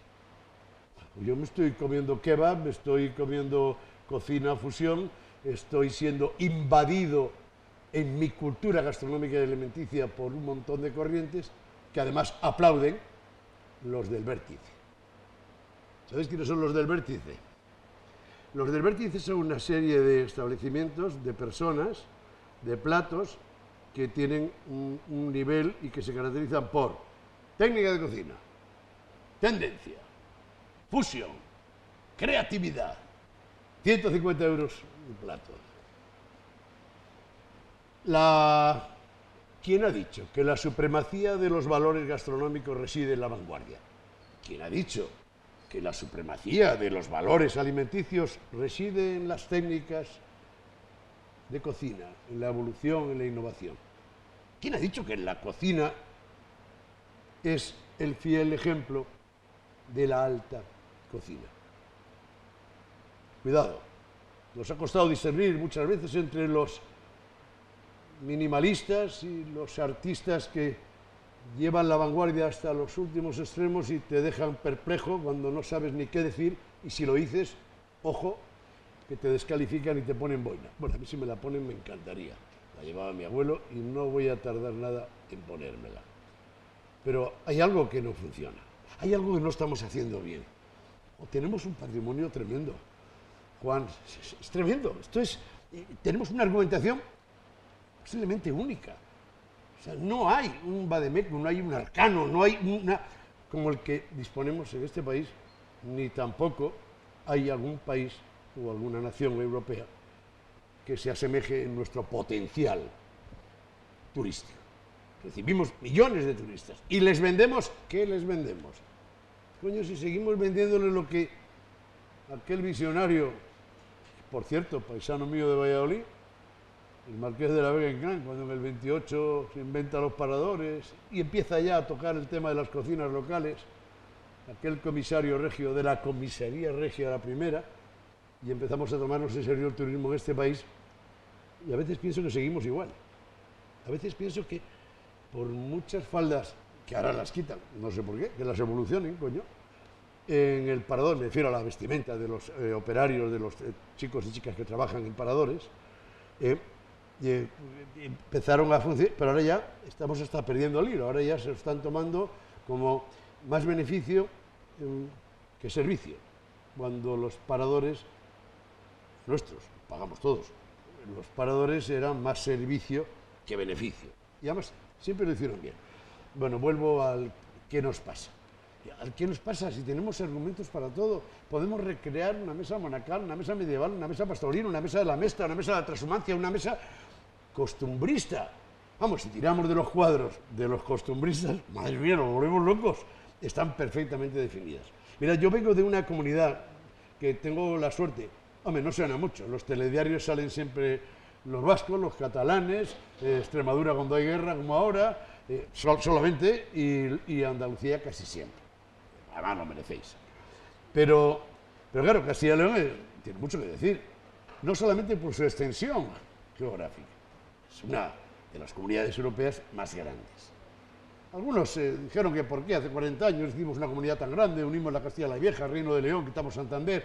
Yo me estoy comiendo kebab, me estoy comiendo cocina fusión, estoy siendo invadido en mi cultura gastronómica y alimenticia por un montón de corrientes que además aplauden los del vértice. ¿Sabéis quiénes son los del vértice? Los del vértice son una serie de establecimientos, de personas, de platos que tienen un nivel y que se caracterizan por técnica de cocina, tendencia, fusión, creatividad. 150 euros un plato. ¿Quién ha dicho que la supremacía de los valores gastronómicos reside en la vanguardia? ¿Quién ha dicho que la supremacía de los valores alimenticios reside en las técnicas de cocina, en la evolución, en la innovación? ¿Quién ha dicho que la cocina es el fiel ejemplo de la alta cocina? Cuidado, nos ha costado discernir muchas veces entre los minimalistas y los artistas que llevan la vanguardia hasta los últimos extremos y te dejan perplejo cuando no sabes ni qué decir, y si lo dices, ojo, que te descalifican y te ponen boina. Bueno, a mí si me la ponen me encantaría. La llevaba mi abuelo y no voy a tardar nada en ponérmela. Pero hay algo que no funciona, hay algo que no estamos haciendo bien. O tenemos un patrimonio tremendo, Juan, es tremendo. Tenemos una argumentación posiblemente única. O sea, no hay un vademecum, no hay un arcano, no hay una como el que disponemos en este país, ni tampoco hay algún país o alguna nación europea que se asemeje en nuestro potencial turístico. Recibimos millones de turistas y les vendemos, ¿qué les vendemos? Coño, si seguimos vendiéndole lo que aquel visionario, por cierto, paisano mío de Valladolid, el Marqués de la Vega Inclán, cuando en el 28 se inventa los paradores y empieza ya a tocar el tema de las cocinas locales, aquel comisario regio de la Comisaría Regia, la primera, y empezamos a tomarnos en serio el turismo en este país, y a veces pienso que seguimos igual. A veces pienso que por muchas faldas, que ahora las quitan, no sé por qué, que las evolucionen, coño, en el parador, me refiero a la vestimenta de los operarios, de los chicos y chicas que trabajan en paradores, empezaron a funcionar, pero ahora ya estamos hasta perdiendo el hilo, ahora ya se están tomando como más beneficio que servicio, cuando los paradores nuestros, pagamos todos, los paradores eran más servicio que beneficio, y además siempre lo hicieron bien. Bueno, vuelvo al qué nos pasa. ¿Al qué nos pasa? Si tenemos argumentos para todo, podemos recrear una mesa monacal, una mesa medieval, una mesa pastoril, una mesa de la Mestra, una mesa de la transhumancia, una mesa costumbrista. Vamos, si tiramos de los cuadros de los costumbristas, madre mía, nos volvemos locos. Están perfectamente definidas. Mira, yo vengo de una comunidad que tengo la suerte, hombre, no suena mucho, los telediarios salen siempre los vascos, los catalanes, Extremadura cuando hay guerra, como ahora, solamente, y Andalucía casi siempre. Además lo merecéis. Pero claro, Castilla y León tiene mucho que decir, no solamente por su extensión geográfica, es una de las comunidades europeas más grandes. Algunos dijeron que por qué hace 40 años hicimos una comunidad tan grande, unimos la Castilla la Vieja, Reino de León, quitamos Santander.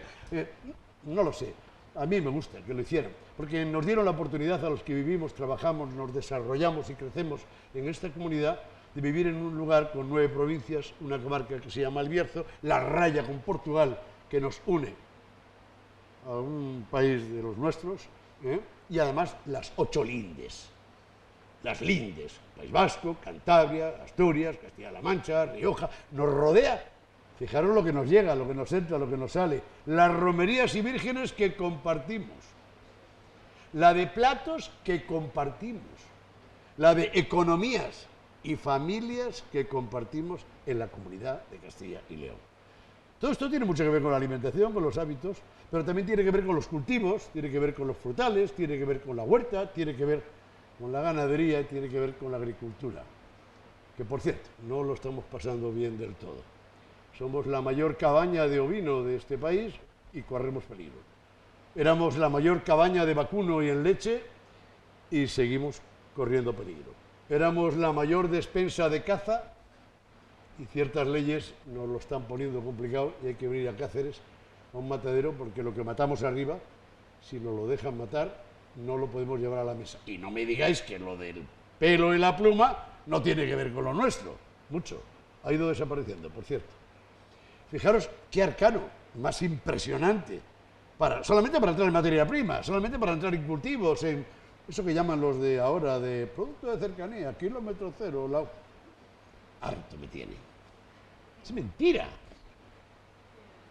No lo sé, a mí me gusta que lo hicieran, porque nos dieron la oportunidad a los que vivimos, trabajamos, nos desarrollamos y crecemos en esta comunidad de vivir en un lugar con 9 provincias, una comarca que se llama El Bierzo, la raya con Portugal que nos une a un país de los nuestros, y además las 8 lindes. Las lindes, País Vasco, Cantabria, Asturias, Castilla-La Mancha, Rioja, nos rodea. Fijaros lo que nos llega, lo que nos entra, lo que nos sale. Las romerías y vírgenes que compartimos. La de platos que compartimos. La de economías y familias que compartimos en la comunidad de Castilla y León. Todo esto tiene mucho que ver con la alimentación, con los hábitos, pero también tiene que ver con los cultivos, tiene que ver con los frutales, tiene que ver con la huerta, tiene que ver con la ganadería y tiene que ver con la agricultura, que por cierto, no lo estamos pasando bien del todo. Somos la mayor cabaña de ovino de este país y corremos peligro. Éramos la mayor cabaña de vacuno y en leche y seguimos corriendo peligro. Éramos la mayor despensa de caza y ciertas leyes nos lo están poniendo complicado y hay que venir a Cáceres a un matadero porque lo que matamos arriba, si nos lo dejan matar, no lo podemos llevar a la mesa. Y no me digáis que lo del pelo y la pluma no tiene que ver con lo nuestro. Mucho. Ha ido desapareciendo, por cierto. Fijaros qué arcano, más impresionante, solamente para entrar en materia prima, solamente para entrar en cultivos, en eso que llaman los de ahora, de producto de cercanía, kilómetro cero. Harto me tiene. Es mentira.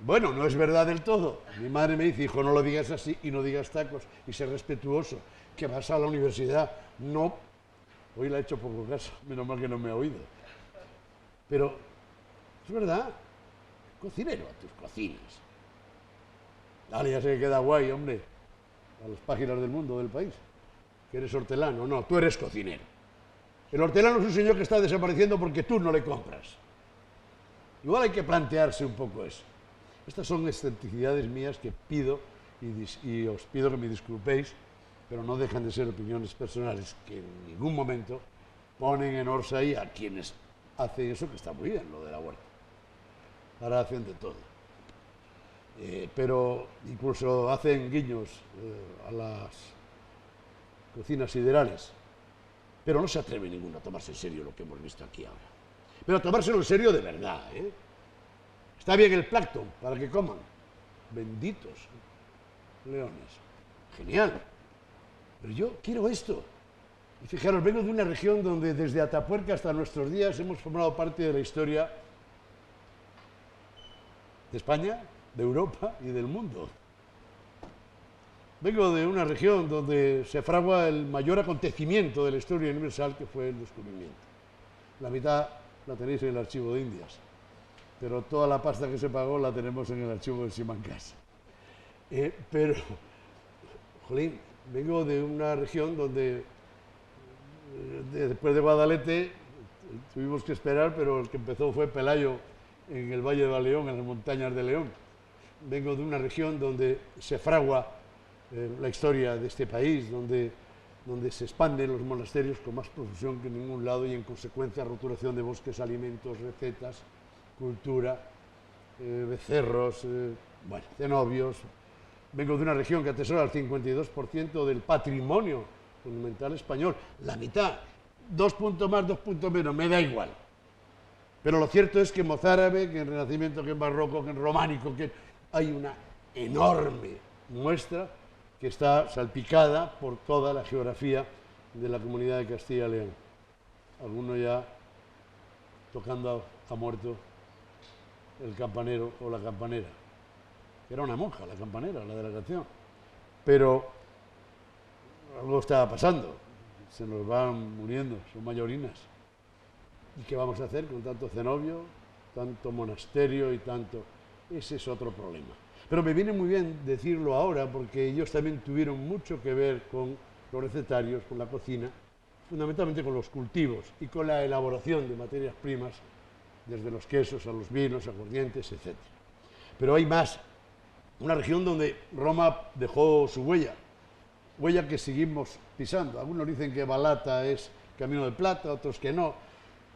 Bueno, no es verdad del todo. Mi madre me dice, hijo, no lo digas así y no digas tacos y sé respetuoso, que vas a la universidad. No, hoy la he hecho poco caso, menos mal que no me ha oído. Pero es verdad, cocinero a tus cocinas. Dale, ya sé que queda guay, hombre, a las páginas del mundo, del país, que eres hortelano. No, tú eres cocinero. El hortelano es un señor que está desapareciendo porque tú no le compras. Igual hay que plantearse un poco eso. Estas son excentricidades mías que pido y os pido que me disculpéis, pero no dejan de ser opiniones personales que en ningún momento ponen en orsay a quienes hacen eso, que está muy bien, lo de la huerta. Ahora hacen de todo. Pero incluso hacen guiños a las cocinas siderales. Pero no se atreve ninguno a tomarse en serio lo que hemos visto aquí ahora. Pero a tomárselo en serio de verdad, Está bien el plancton para que coman. Benditos leones. Genial. Pero yo quiero esto. Y fijaros, vengo de una región donde desde Atapuerca hasta nuestros días hemos formado parte de la historia de España, de Europa y del mundo. Vengo de una región donde se fragua el mayor acontecimiento de la historia universal, que fue el descubrimiento. La mitad la tenéis en el archivo de Indias, pero toda la pasta que se pagó la tenemos en el archivo de Simancas. Pero, jolín, vengo de una región donde después de Guadalete tuvimos que esperar, pero el que empezó fue Pelayo en el Valle de Valleón, en las montañas de León. Vengo de una región donde se fragua la historia de este país, donde se expanden los monasterios con más profusión que en ningún lado y en consecuencia roturación de bosques, alimentos, recetas, cultura, becerros, cenobios. Vengo de una región que atesora el 52% del patrimonio monumental español, la mitad, 2 puntos más, 2 puntos menos, me da igual. Pero lo cierto es que en mozárabe, que en renacimiento, que en barroco, que en románico, que hay una enorme muestra que está salpicada por toda la geografía de la Comunidad de Castilla y León. Alguno ya tocando ha muerto el campanero o la campanera. Era una monja, la campanera, la de la canción. Pero algo está pasando, se nos van muriendo, son mayorinas. ¿Y qué vamos a hacer con tanto cenobio, tanto monasterio y tanto? Ese es otro problema. Pero me viene muy bien decirlo ahora porque ellos también tuvieron mucho que ver con los recetarios, con la cocina, fundamentalmente con los cultivos y con la elaboración de materias primas, desde los quesos a los vinos, aguardientes, etc. Pero hay más. Una región donde Roma dejó su huella, huella que seguimos pisando. Algunos dicen que Balata es Camino de Plata, otros que no.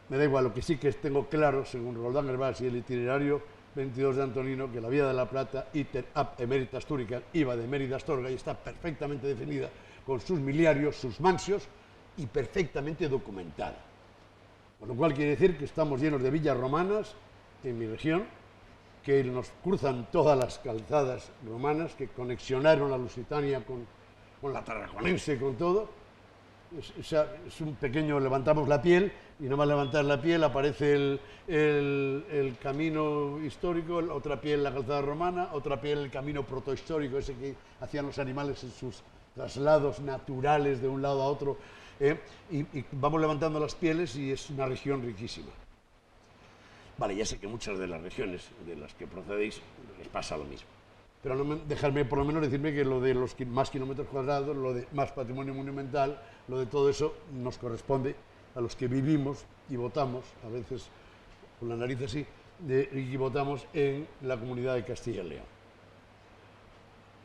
Me da igual, lo que sí que tengo claro, según Roldán Herbás y el itinerario 22 de Antonino, que la Vía de la Plata, iter ab emerita Asturica, iba de Mérida a Astorga y está perfectamente definida con sus miliarios, sus mansios y perfectamente documentada. Con lo cual quiere decir que estamos llenos de villas romanas en mi región, que nos cruzan todas las calzadas romanas, que conexionaron la Lusitania con la Tarraconense, con todo. Es un pequeño, levantamos la piel y nada más levantar la piel aparece el camino histórico, otra piel la calzada romana, otra piel el camino protohistórico, ese que hacían los animales en sus traslados naturales de un lado a otro, y vamos levantando las pieles y es una región riquísima. Vale, ya sé que muchas de las regiones de las que procedéis les pasa lo mismo. Pero no dejarme por lo menos decirme que lo de los más kilómetros cuadrados, lo de más patrimonio monumental, lo de todo eso nos corresponde a los que vivimos y votamos, a veces con la nariz así, y votamos en la Comunidad de Castilla y León.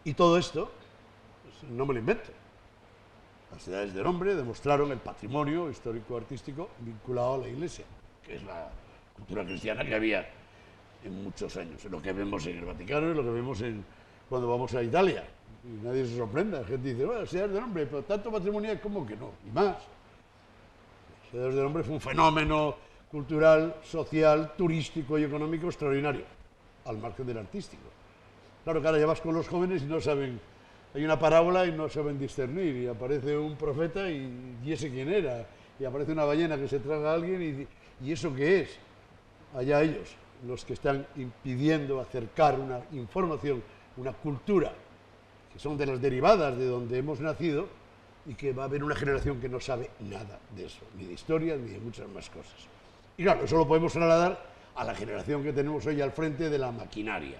Y todo esto, pues, no me lo invento. Las ciudades del hombre demostraron el patrimonio histórico-artístico vinculado a la Iglesia, que es la cultura cristiana que había en muchos años, lo que vemos en el Vaticano y lo que vemos cuando vamos a Italia. Y nadie se sorprenda, la gente dice, bueno, ciudades del hombre, pero tanto patrimonio como que no, y más. Ciudades del hombre fue un fenómeno cultural, social, turístico y económico extraordinario, al margen del artístico. Claro que ahora ya vas con los jóvenes y no saben, hay una parábola y no saben discernir, y aparece un profeta y ese quién era, y aparece una ballena que se traga a alguien y ¿eso qué es? Allá ellos, los que están impidiendo acercar una información, una cultura, que son de las derivadas de donde hemos nacido, y que va a haber una generación que no sabe nada de eso, ni de historia, ni de muchas más cosas. Y claro, eso lo podemos trasladar a la generación que tenemos hoy al frente de la maquinaria,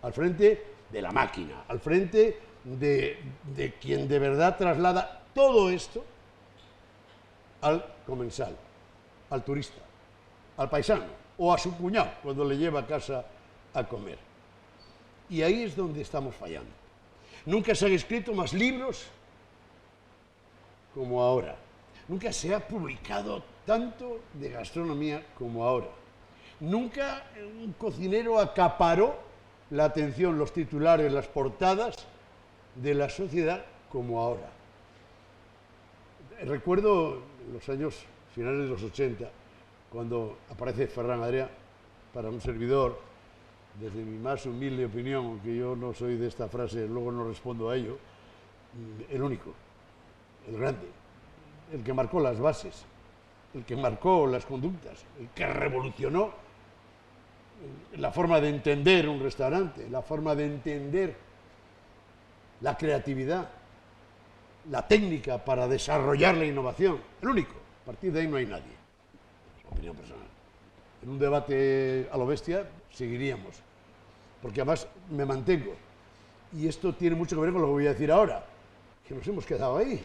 al frente de la máquina, al frente de quien de verdad traslada todo esto al comensal, al turista, al paisano o a su cuñado cuando le lleva a casa a comer. Y ahí es donde estamos fallando. Nunca se han escrito más libros como ahora. Nunca se ha publicado tanto de gastronomía como ahora. Nunca un cocinero acaparó la atención, los titulares, las portadas de la sociedad como ahora. Recuerdo los años finales de los 80, cuando aparece Ferran Adrià, para un servidor, desde mi más humilde opinión, aunque yo no soy de esta frase, luego no respondo a ello, el único, el grande, el que marcó las bases, el que marcó las conductas, el que revolucionó la forma de entender un restaurante, la forma de entender la creatividad, la técnica para desarrollar la innovación, el único. A partir de ahí no hay nadie, es opinión personal. En un debate a lo bestia seguiríamos, porque además me mantengo, y esto tiene mucho que ver con lo que voy a decir ahora, que nos hemos quedado ahí.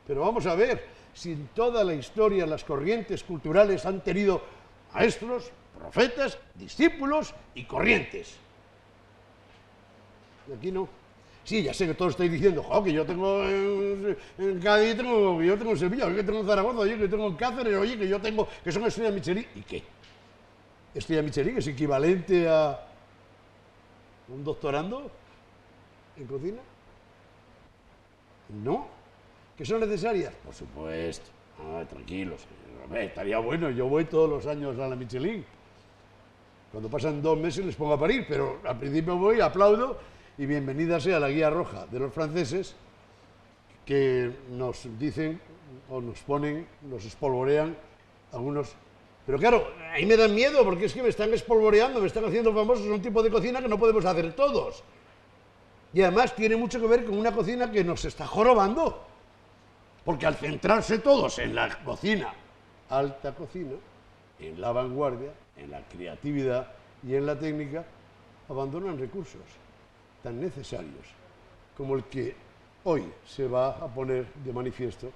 Pero vamos a ver si en toda la historia las corrientes culturales han tenido maestros, profetas, discípulos y corrientes. Y aquí no. Sí, ya sé que todos estáis diciendo, que yo tengo en Cádiz, yo tengo en Sevilla, yo que tengo en Zaragoza, oye, que tengo en Cáceres, oye, que yo tengo, que son estrellas Michelin. ¿Y qué? Estrella Michelin es equivalente a un doctorando en cocina. No. ¿Que son necesarias? Por supuesto. Tranquilos. Estaría bueno, yo voy todos los años a la Michelin. Cuando pasan 2 meses les pongo a parir, pero al principio voy, aplaudo y bienvenida sea la guía roja de los franceses, que nos dicen o nos ponen, nos espolvorean algunos Pero claro, ahí me dan miedo porque es que me están espolvoreando, me están haciendo famosos un tipo de cocina que no podemos hacer todos. Y además tiene mucho que ver con una cocina que nos está jorobando. Porque al centrarse todos en la cocina, alta cocina, en la vanguardia, en la creatividad y en la técnica, abandonan recursos tan necesarios como el que hoy se va a poner de manifiesto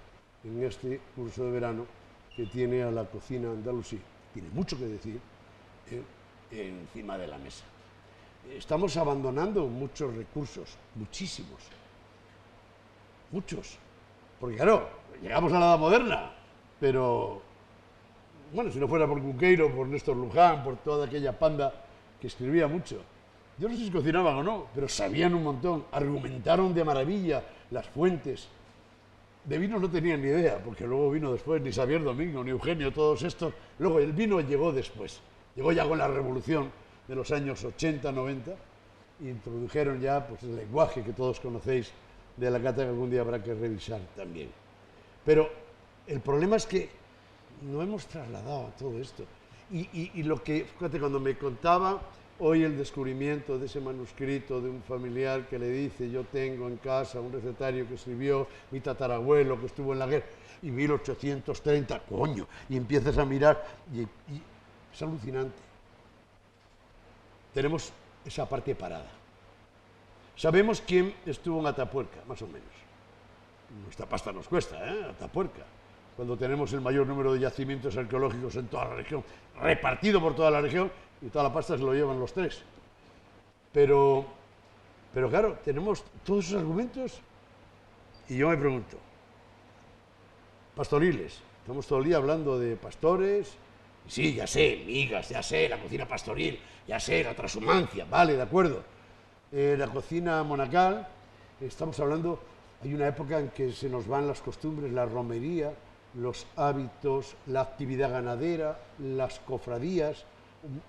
en este curso de verano que tiene a la cocina andalusí. Tiene mucho que decir encima de la mesa. Estamos abandonando muchos recursos, muchísimos, muchos. Porque claro, llegamos a la edad moderna, pero bueno, si no fuera por Cunqueiro, por Néstor Luján, por toda aquella panda que escribía mucho. Yo no sé si cocinaban o no, pero sabían un montón, argumentaron de maravilla las fuentes. De vinos no tenían ni idea, porque luego vino después ni Xavier Domingo, ni Eugenio, todos estos. Luego el vino llegó después, llegó ya con la revolución de los años 80, 90, e introdujeron ya pues, el lenguaje que todos conocéis de la cata que algún día habrá que revisar también. Pero el problema es que no hemos trasladado todo esto. Y lo que, fíjate, cuando me contaba hoy el descubrimiento de ese manuscrito de un familiar que le dice, yo tengo en casa un recetario que escribió mi tatarabuelo que estuvo en la guerra, y 1830, coño, y empiezas a mirar, y es alucinante. Tenemos esa parte parada. Sabemos quién estuvo en Atapuerca, más o menos. Nuestra pasta nos cuesta, Atapuerca. Cuando tenemos el mayor número de yacimientos arqueológicos en toda la región, repartido por toda la región, y toda la pasta se lo llevan los tres. Pero claro, tenemos todos esos argumentos, y yo me pregunto, pastoriles, estamos todo el día hablando de pastores, sí, ya sé, migas, ya sé, la cocina pastoril, ya sé, la trashumancia, vale, de acuerdo. La cocina monacal, estamos hablando, hay una época en que se nos van las costumbres, la romería, los hábitos, la actividad ganadera, las cofradías,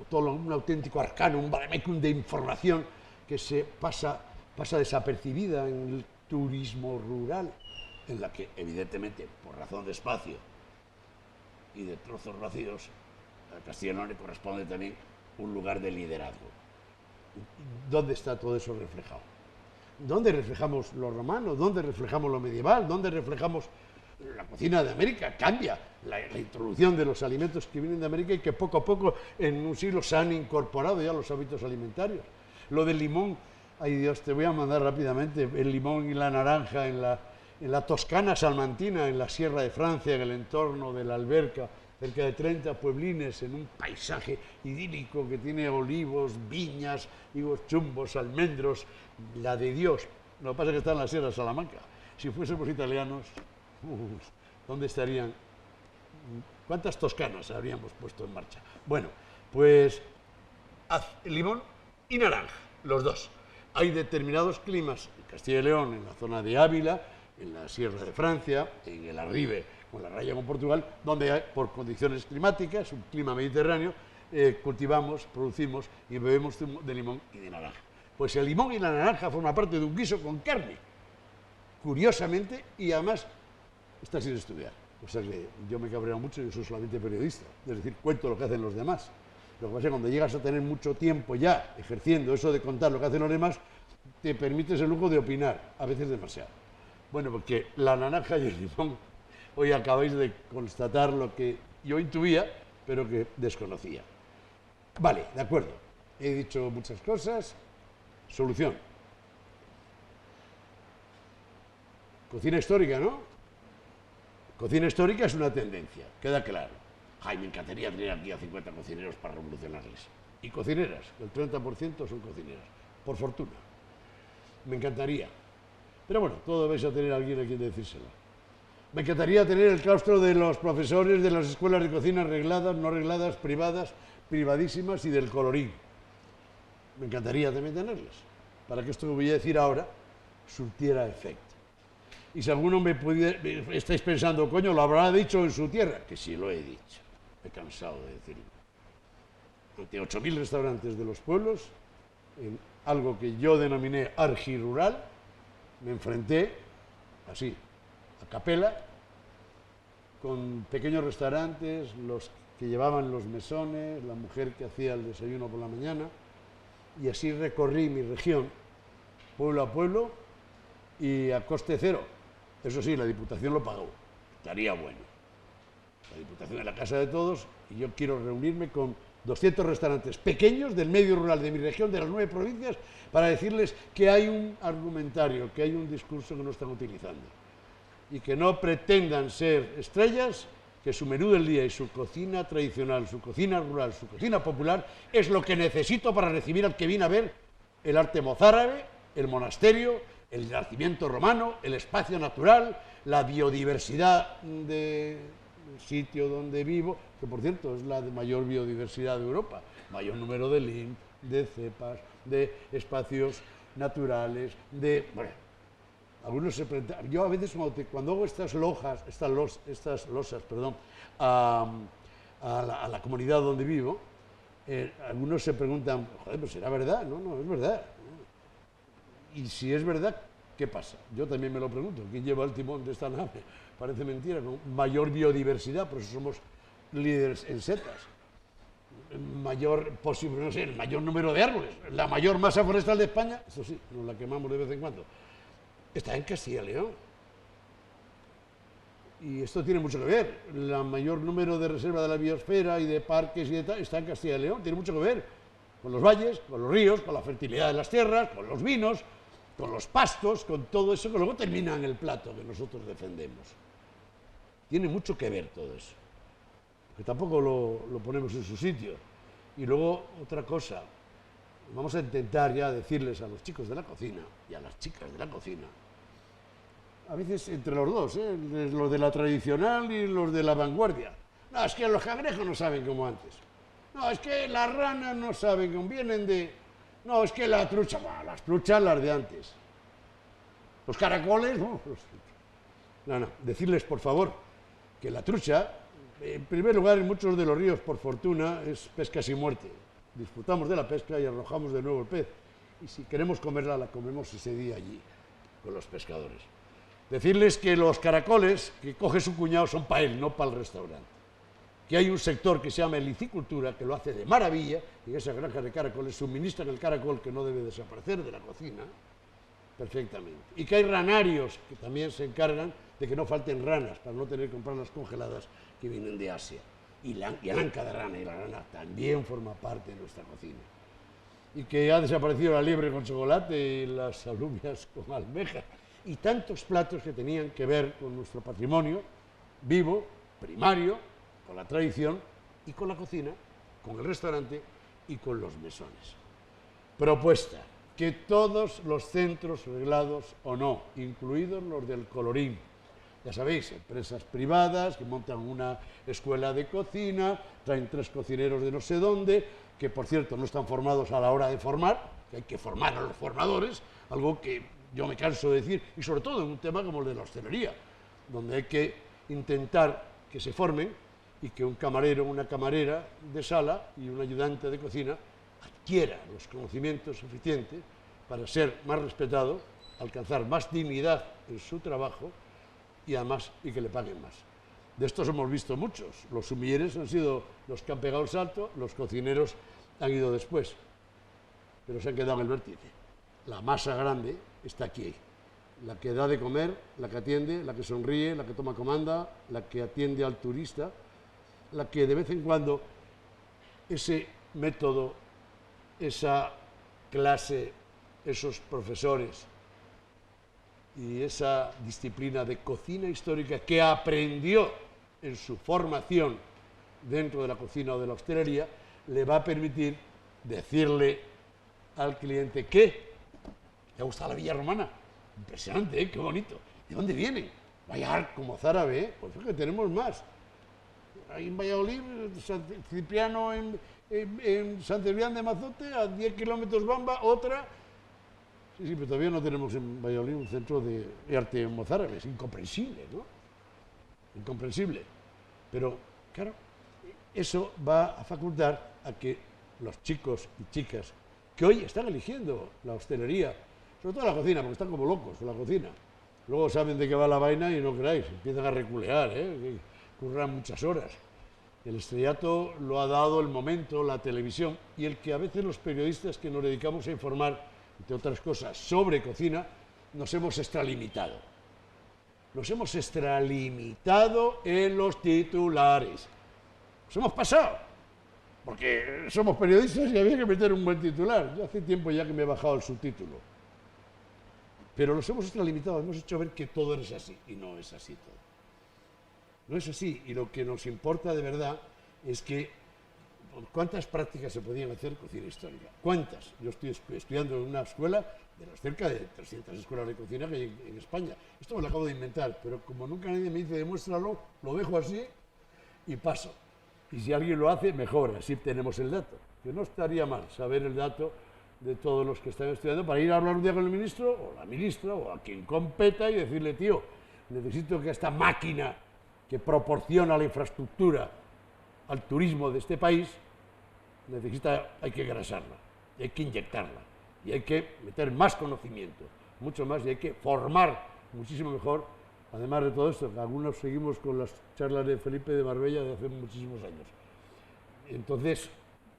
todo un auténtico arcano, un vademecum de información que se pasa desapercibida en el turismo rural, en la que, evidentemente, por razón de espacio y de trozos vacíos, a Castilla y León le corresponde también un lugar de liderazgo. ¿Dónde está todo eso reflejado? ¿Dónde reflejamos lo romano? ¿Dónde reflejamos lo medieval? ¿Dónde reflejamos la cocina de América? Cambia la introducción de los alimentos que vienen de América y que poco a poco en un siglo se han incorporado ya los hábitos alimentarios. Lo del limón, ay Dios, te voy a mandar rápidamente, el limón y la naranja en la Toscana salmantina, en la Sierra de Francia, en el entorno de la Alberca, cerca de 30 pueblines en un paisaje idílico que tiene olivos, viñas, higos chumbos, almendros, la de Dios. Lo que pasa es que está en la Sierra de Salamanca. Si fuésemos italianos, ¿dónde estarían? ¿Cuántas toscanas habríamos puesto en marcha? Bueno, pues limón y naranja, los dos. Hay determinados climas en Castilla y León, en la zona de Ávila, en la Sierra de Francia, en el Arribe, con la raya con Portugal, donde por condiciones climáticas, un clima mediterráneo, cultivamos, producimos y bebemos de limón y de naranja. Pues el limón y la naranja forman parte de un guiso con carne, curiosamente, y además está sin estudiar. O sea que yo me cabreo mucho, yo soy solamente periodista, es decir, cuento lo que hacen los demás. Lo que pasa es que cuando llegas a tener mucho tiempo ya ejerciendo eso de contar lo que hacen los demás, te permites el lujo de opinar, a veces demasiado. Bueno, porque la naranja y el limón, hoy acabáis de constatar lo que yo intuía, pero que desconocía. Vale, de acuerdo. He dicho muchas cosas. Solución. Cocina histórica, ¿no? Cocina histórica es una tendencia, queda claro. Ay, me encantaría tener aquí a 50 cocineros para revolucionarles. Y cocineras, el 30% son cocineras, por fortuna. Me encantaría. Pero bueno, todo vais a tener a alguien a quien decírselo. Me encantaría tener el claustro de los profesores de las escuelas de cocina regladas, no regladas, privadas, privadísimas y del colorín. Me encantaría también tenerlas, para que esto que voy a decir ahora surtiera efecto. Y si alguno estáis pensando, coño, lo habrá dicho en su tierra, que sí lo he dicho, he cansado de decirlo. Ante 8.000 restaurantes de los pueblos, en algo que yo denominé argirural, me enfrenté, así, a capela, con pequeños restaurantes, los que llevaban los mesones, la mujer que hacía el desayuno por la mañana, y así recorrí mi región, pueblo a pueblo, y a coste cero. Eso sí, la Diputación lo pagó, estaría bueno. La Diputación es la casa de todos, y yo quiero reunirme con 200 restaurantes pequeños del medio rural de mi región, de las 9 provincias, para decirles que hay un argumentario, que hay un discurso que no están utilizando, y que no pretendan ser estrellas, que su menú del día y su cocina tradicional, su cocina rural, su cocina popular, es lo que necesito para recibir al que viene a ver el arte mozárabe, el monasterio, el nacimiento romano, el espacio natural, la biodiversidad del sitio donde vivo, que por cierto es la de mayor biodiversidad de Europa, mayor número de LIM, de cepas, de espacios naturales, de... Bueno, algunos se preguntan, yo a veces cuando hago estas losas, a la comunidad donde vivo, algunos se preguntan, joder, pues será verdad, no, es verdad. Y si es verdad, ¿qué pasa? Yo también me lo pregunto, ¿quién lleva el timón de esta nave? Parece mentira, ¿no? Mayor biodiversidad, por eso somos líderes en setas. Mayor posible, no sé, el mayor número de árboles, la mayor masa forestal de España, eso sí, nos la quemamos de vez en cuando, está en Castilla y León. Y esto tiene mucho que ver. El mayor número de reservas de la biosfera y de parques y de tal está en Castilla y León. Tiene mucho que ver con los valles, con los ríos, con la fertilidad de las tierras, con los vinos, con los pastos, con todo eso que luego termina en el plato que nosotros defendemos. Tiene mucho que ver todo eso. Que tampoco lo ponemos en su sitio. Y luego, otra cosa, vamos a intentar ya decirles a los chicos de la cocina y a las chicas de la cocina, a veces entre los dos, los de la tradicional y los de la vanguardia. No, es que los cangrejos no saben como antes. No, es que las ranas no saben cómo vienen de... No, es que la trucha, bueno, las truchas las de antes. Los caracoles, no. No, decirles por favor que la trucha, en primer lugar en muchos de los ríos, por fortuna, es pesca sin muerte. Disfrutamos de la pesca y arrojamos de nuevo el pez. Y si queremos comerla, la comemos ese día allí, con los pescadores. Decirles que los caracoles que coge su cuñado son para él, no para el restaurante. Que hay un sector que se llama helicicultura, que lo hace de maravilla, y esas granjas de caracoles suministran el caracol que no debe desaparecer de la cocina, perfectamente. Y que hay ranarios que también se encargan de que no falten ranas, para no tener que comprar las congeladas que vienen de Asia. Y la anca de rana, y la rana también forma parte de nuestra cocina. Y que ha desaparecido la liebre con chocolate y las alubias con almeja. Y tantos platos que tenían que ver con nuestro patrimonio vivo, primario, con la tradición y con la cocina, con el restaurante y con los mesones. Propuesta, que todos los centros reglados o no, incluidos los del colorín, ya sabéis, empresas privadas que montan una escuela de cocina, traen 3 cocineros de no sé dónde, que por cierto no están formados a la hora de formar, que hay que formar a los formadores, algo que yo me canso de decir, y sobre todo en un tema como el de la hostelería, donde hay que intentar que se formen y que un camarero, una camarera de sala y un ayudante de cocina adquiera los conocimientos suficientes para ser más respetado, alcanzar más dignidad en su trabajo y además y que le paguen más. De estos hemos visto muchos. Los sumilleres han sido los que han pegado el salto, los cocineros han ido después, pero se han quedado en el vértice. La masa grande está aquí, la que da de comer, la que atiende, la que sonríe, la que toma comanda, la que atiende al turista, la que de vez en cuando ese método, esa clase, esos profesores y esa disciplina de cocina histórica que aprendió en su formación dentro de la cocina o de la hostelería, le va a permitir decirle al cliente que ¿te gusta la Villa Romana? Impresionante, ¿eh? Qué bonito. ¿De dónde viene? Vaya arco mozárabe, ¿eh? Pues fíjate, tenemos más. Hay en Valladolid, San Cipriano en San Cebrián de Mazote, a 10 kilómetros Bamba, otra. Sí, pero todavía no tenemos en Valladolid un centro de arte mozárabe. Es incomprensible, ¿no? Incomprensible. Pero, claro, eso va a facultar a que los chicos y chicas que hoy están eligiendo la hostelería, sobre todo la cocina, porque están como locos con la cocina. Luego saben de qué va la vaina y no creáis, empiezan a reculear, ¿eh? curran muchas horas. El estrellato lo ha dado el momento, la televisión, y el que a veces los periodistas que nos dedicamos a informar, entre otras cosas, sobre cocina, nos hemos extralimitado. Nos hemos extralimitado en los titulares. Nos hemos pasado, porque somos periodistas y había que meter un buen titular. Yo hace tiempo ya que me he bajado el subtítulo. Pero los hemos extralimitado, hemos hecho ver que todo es así, y no es así todo. No es así, y lo que nos importa de verdad es que ¿cuántas prácticas se podían hacer cocina histórica? ¿Cuántas? Yo estoy estudiando en una escuela de las cerca de 300 escuelas de cocina que hay en España. Esto me lo acabo de inventar, pero como nunca nadie me dice demuéstralo, lo dejo así y paso. Y si alguien lo hace, mejor, así tenemos el dato. Que no estaría mal saber el dato de todos los que están estudiando para ir a hablar un día con el ministro o la ministra o a quien competa y decirle, tío, necesito que esta máquina que proporciona la infraestructura al turismo de este país, hay que engrasarla, hay que inyectarla, y hay que meter más conocimiento, mucho más, y hay que formar muchísimo mejor. Además de todo esto, algunos seguimos con las charlas de Felipe de Marbella de hace muchísimos años. Entonces,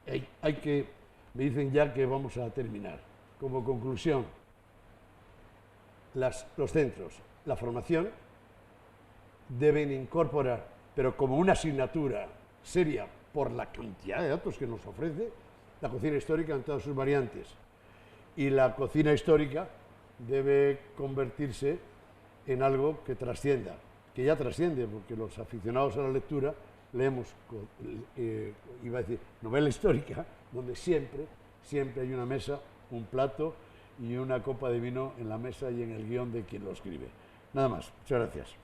me dicen ya que vamos a terminar. Como conclusión, los centros, la formación, deben incorporar, pero como una asignatura seria por la cantidad de datos que nos ofrece, la cocina histórica en todas sus variantes. Y la cocina histórica debe convertirse en algo que trascienda, que ya trasciende, porque los aficionados a la lectura leemos, iba a decir, novela histórica, donde siempre hay una mesa, un plato y una copa de vino en la mesa y en el guión de quien lo escribe. Nada más. Muchas gracias.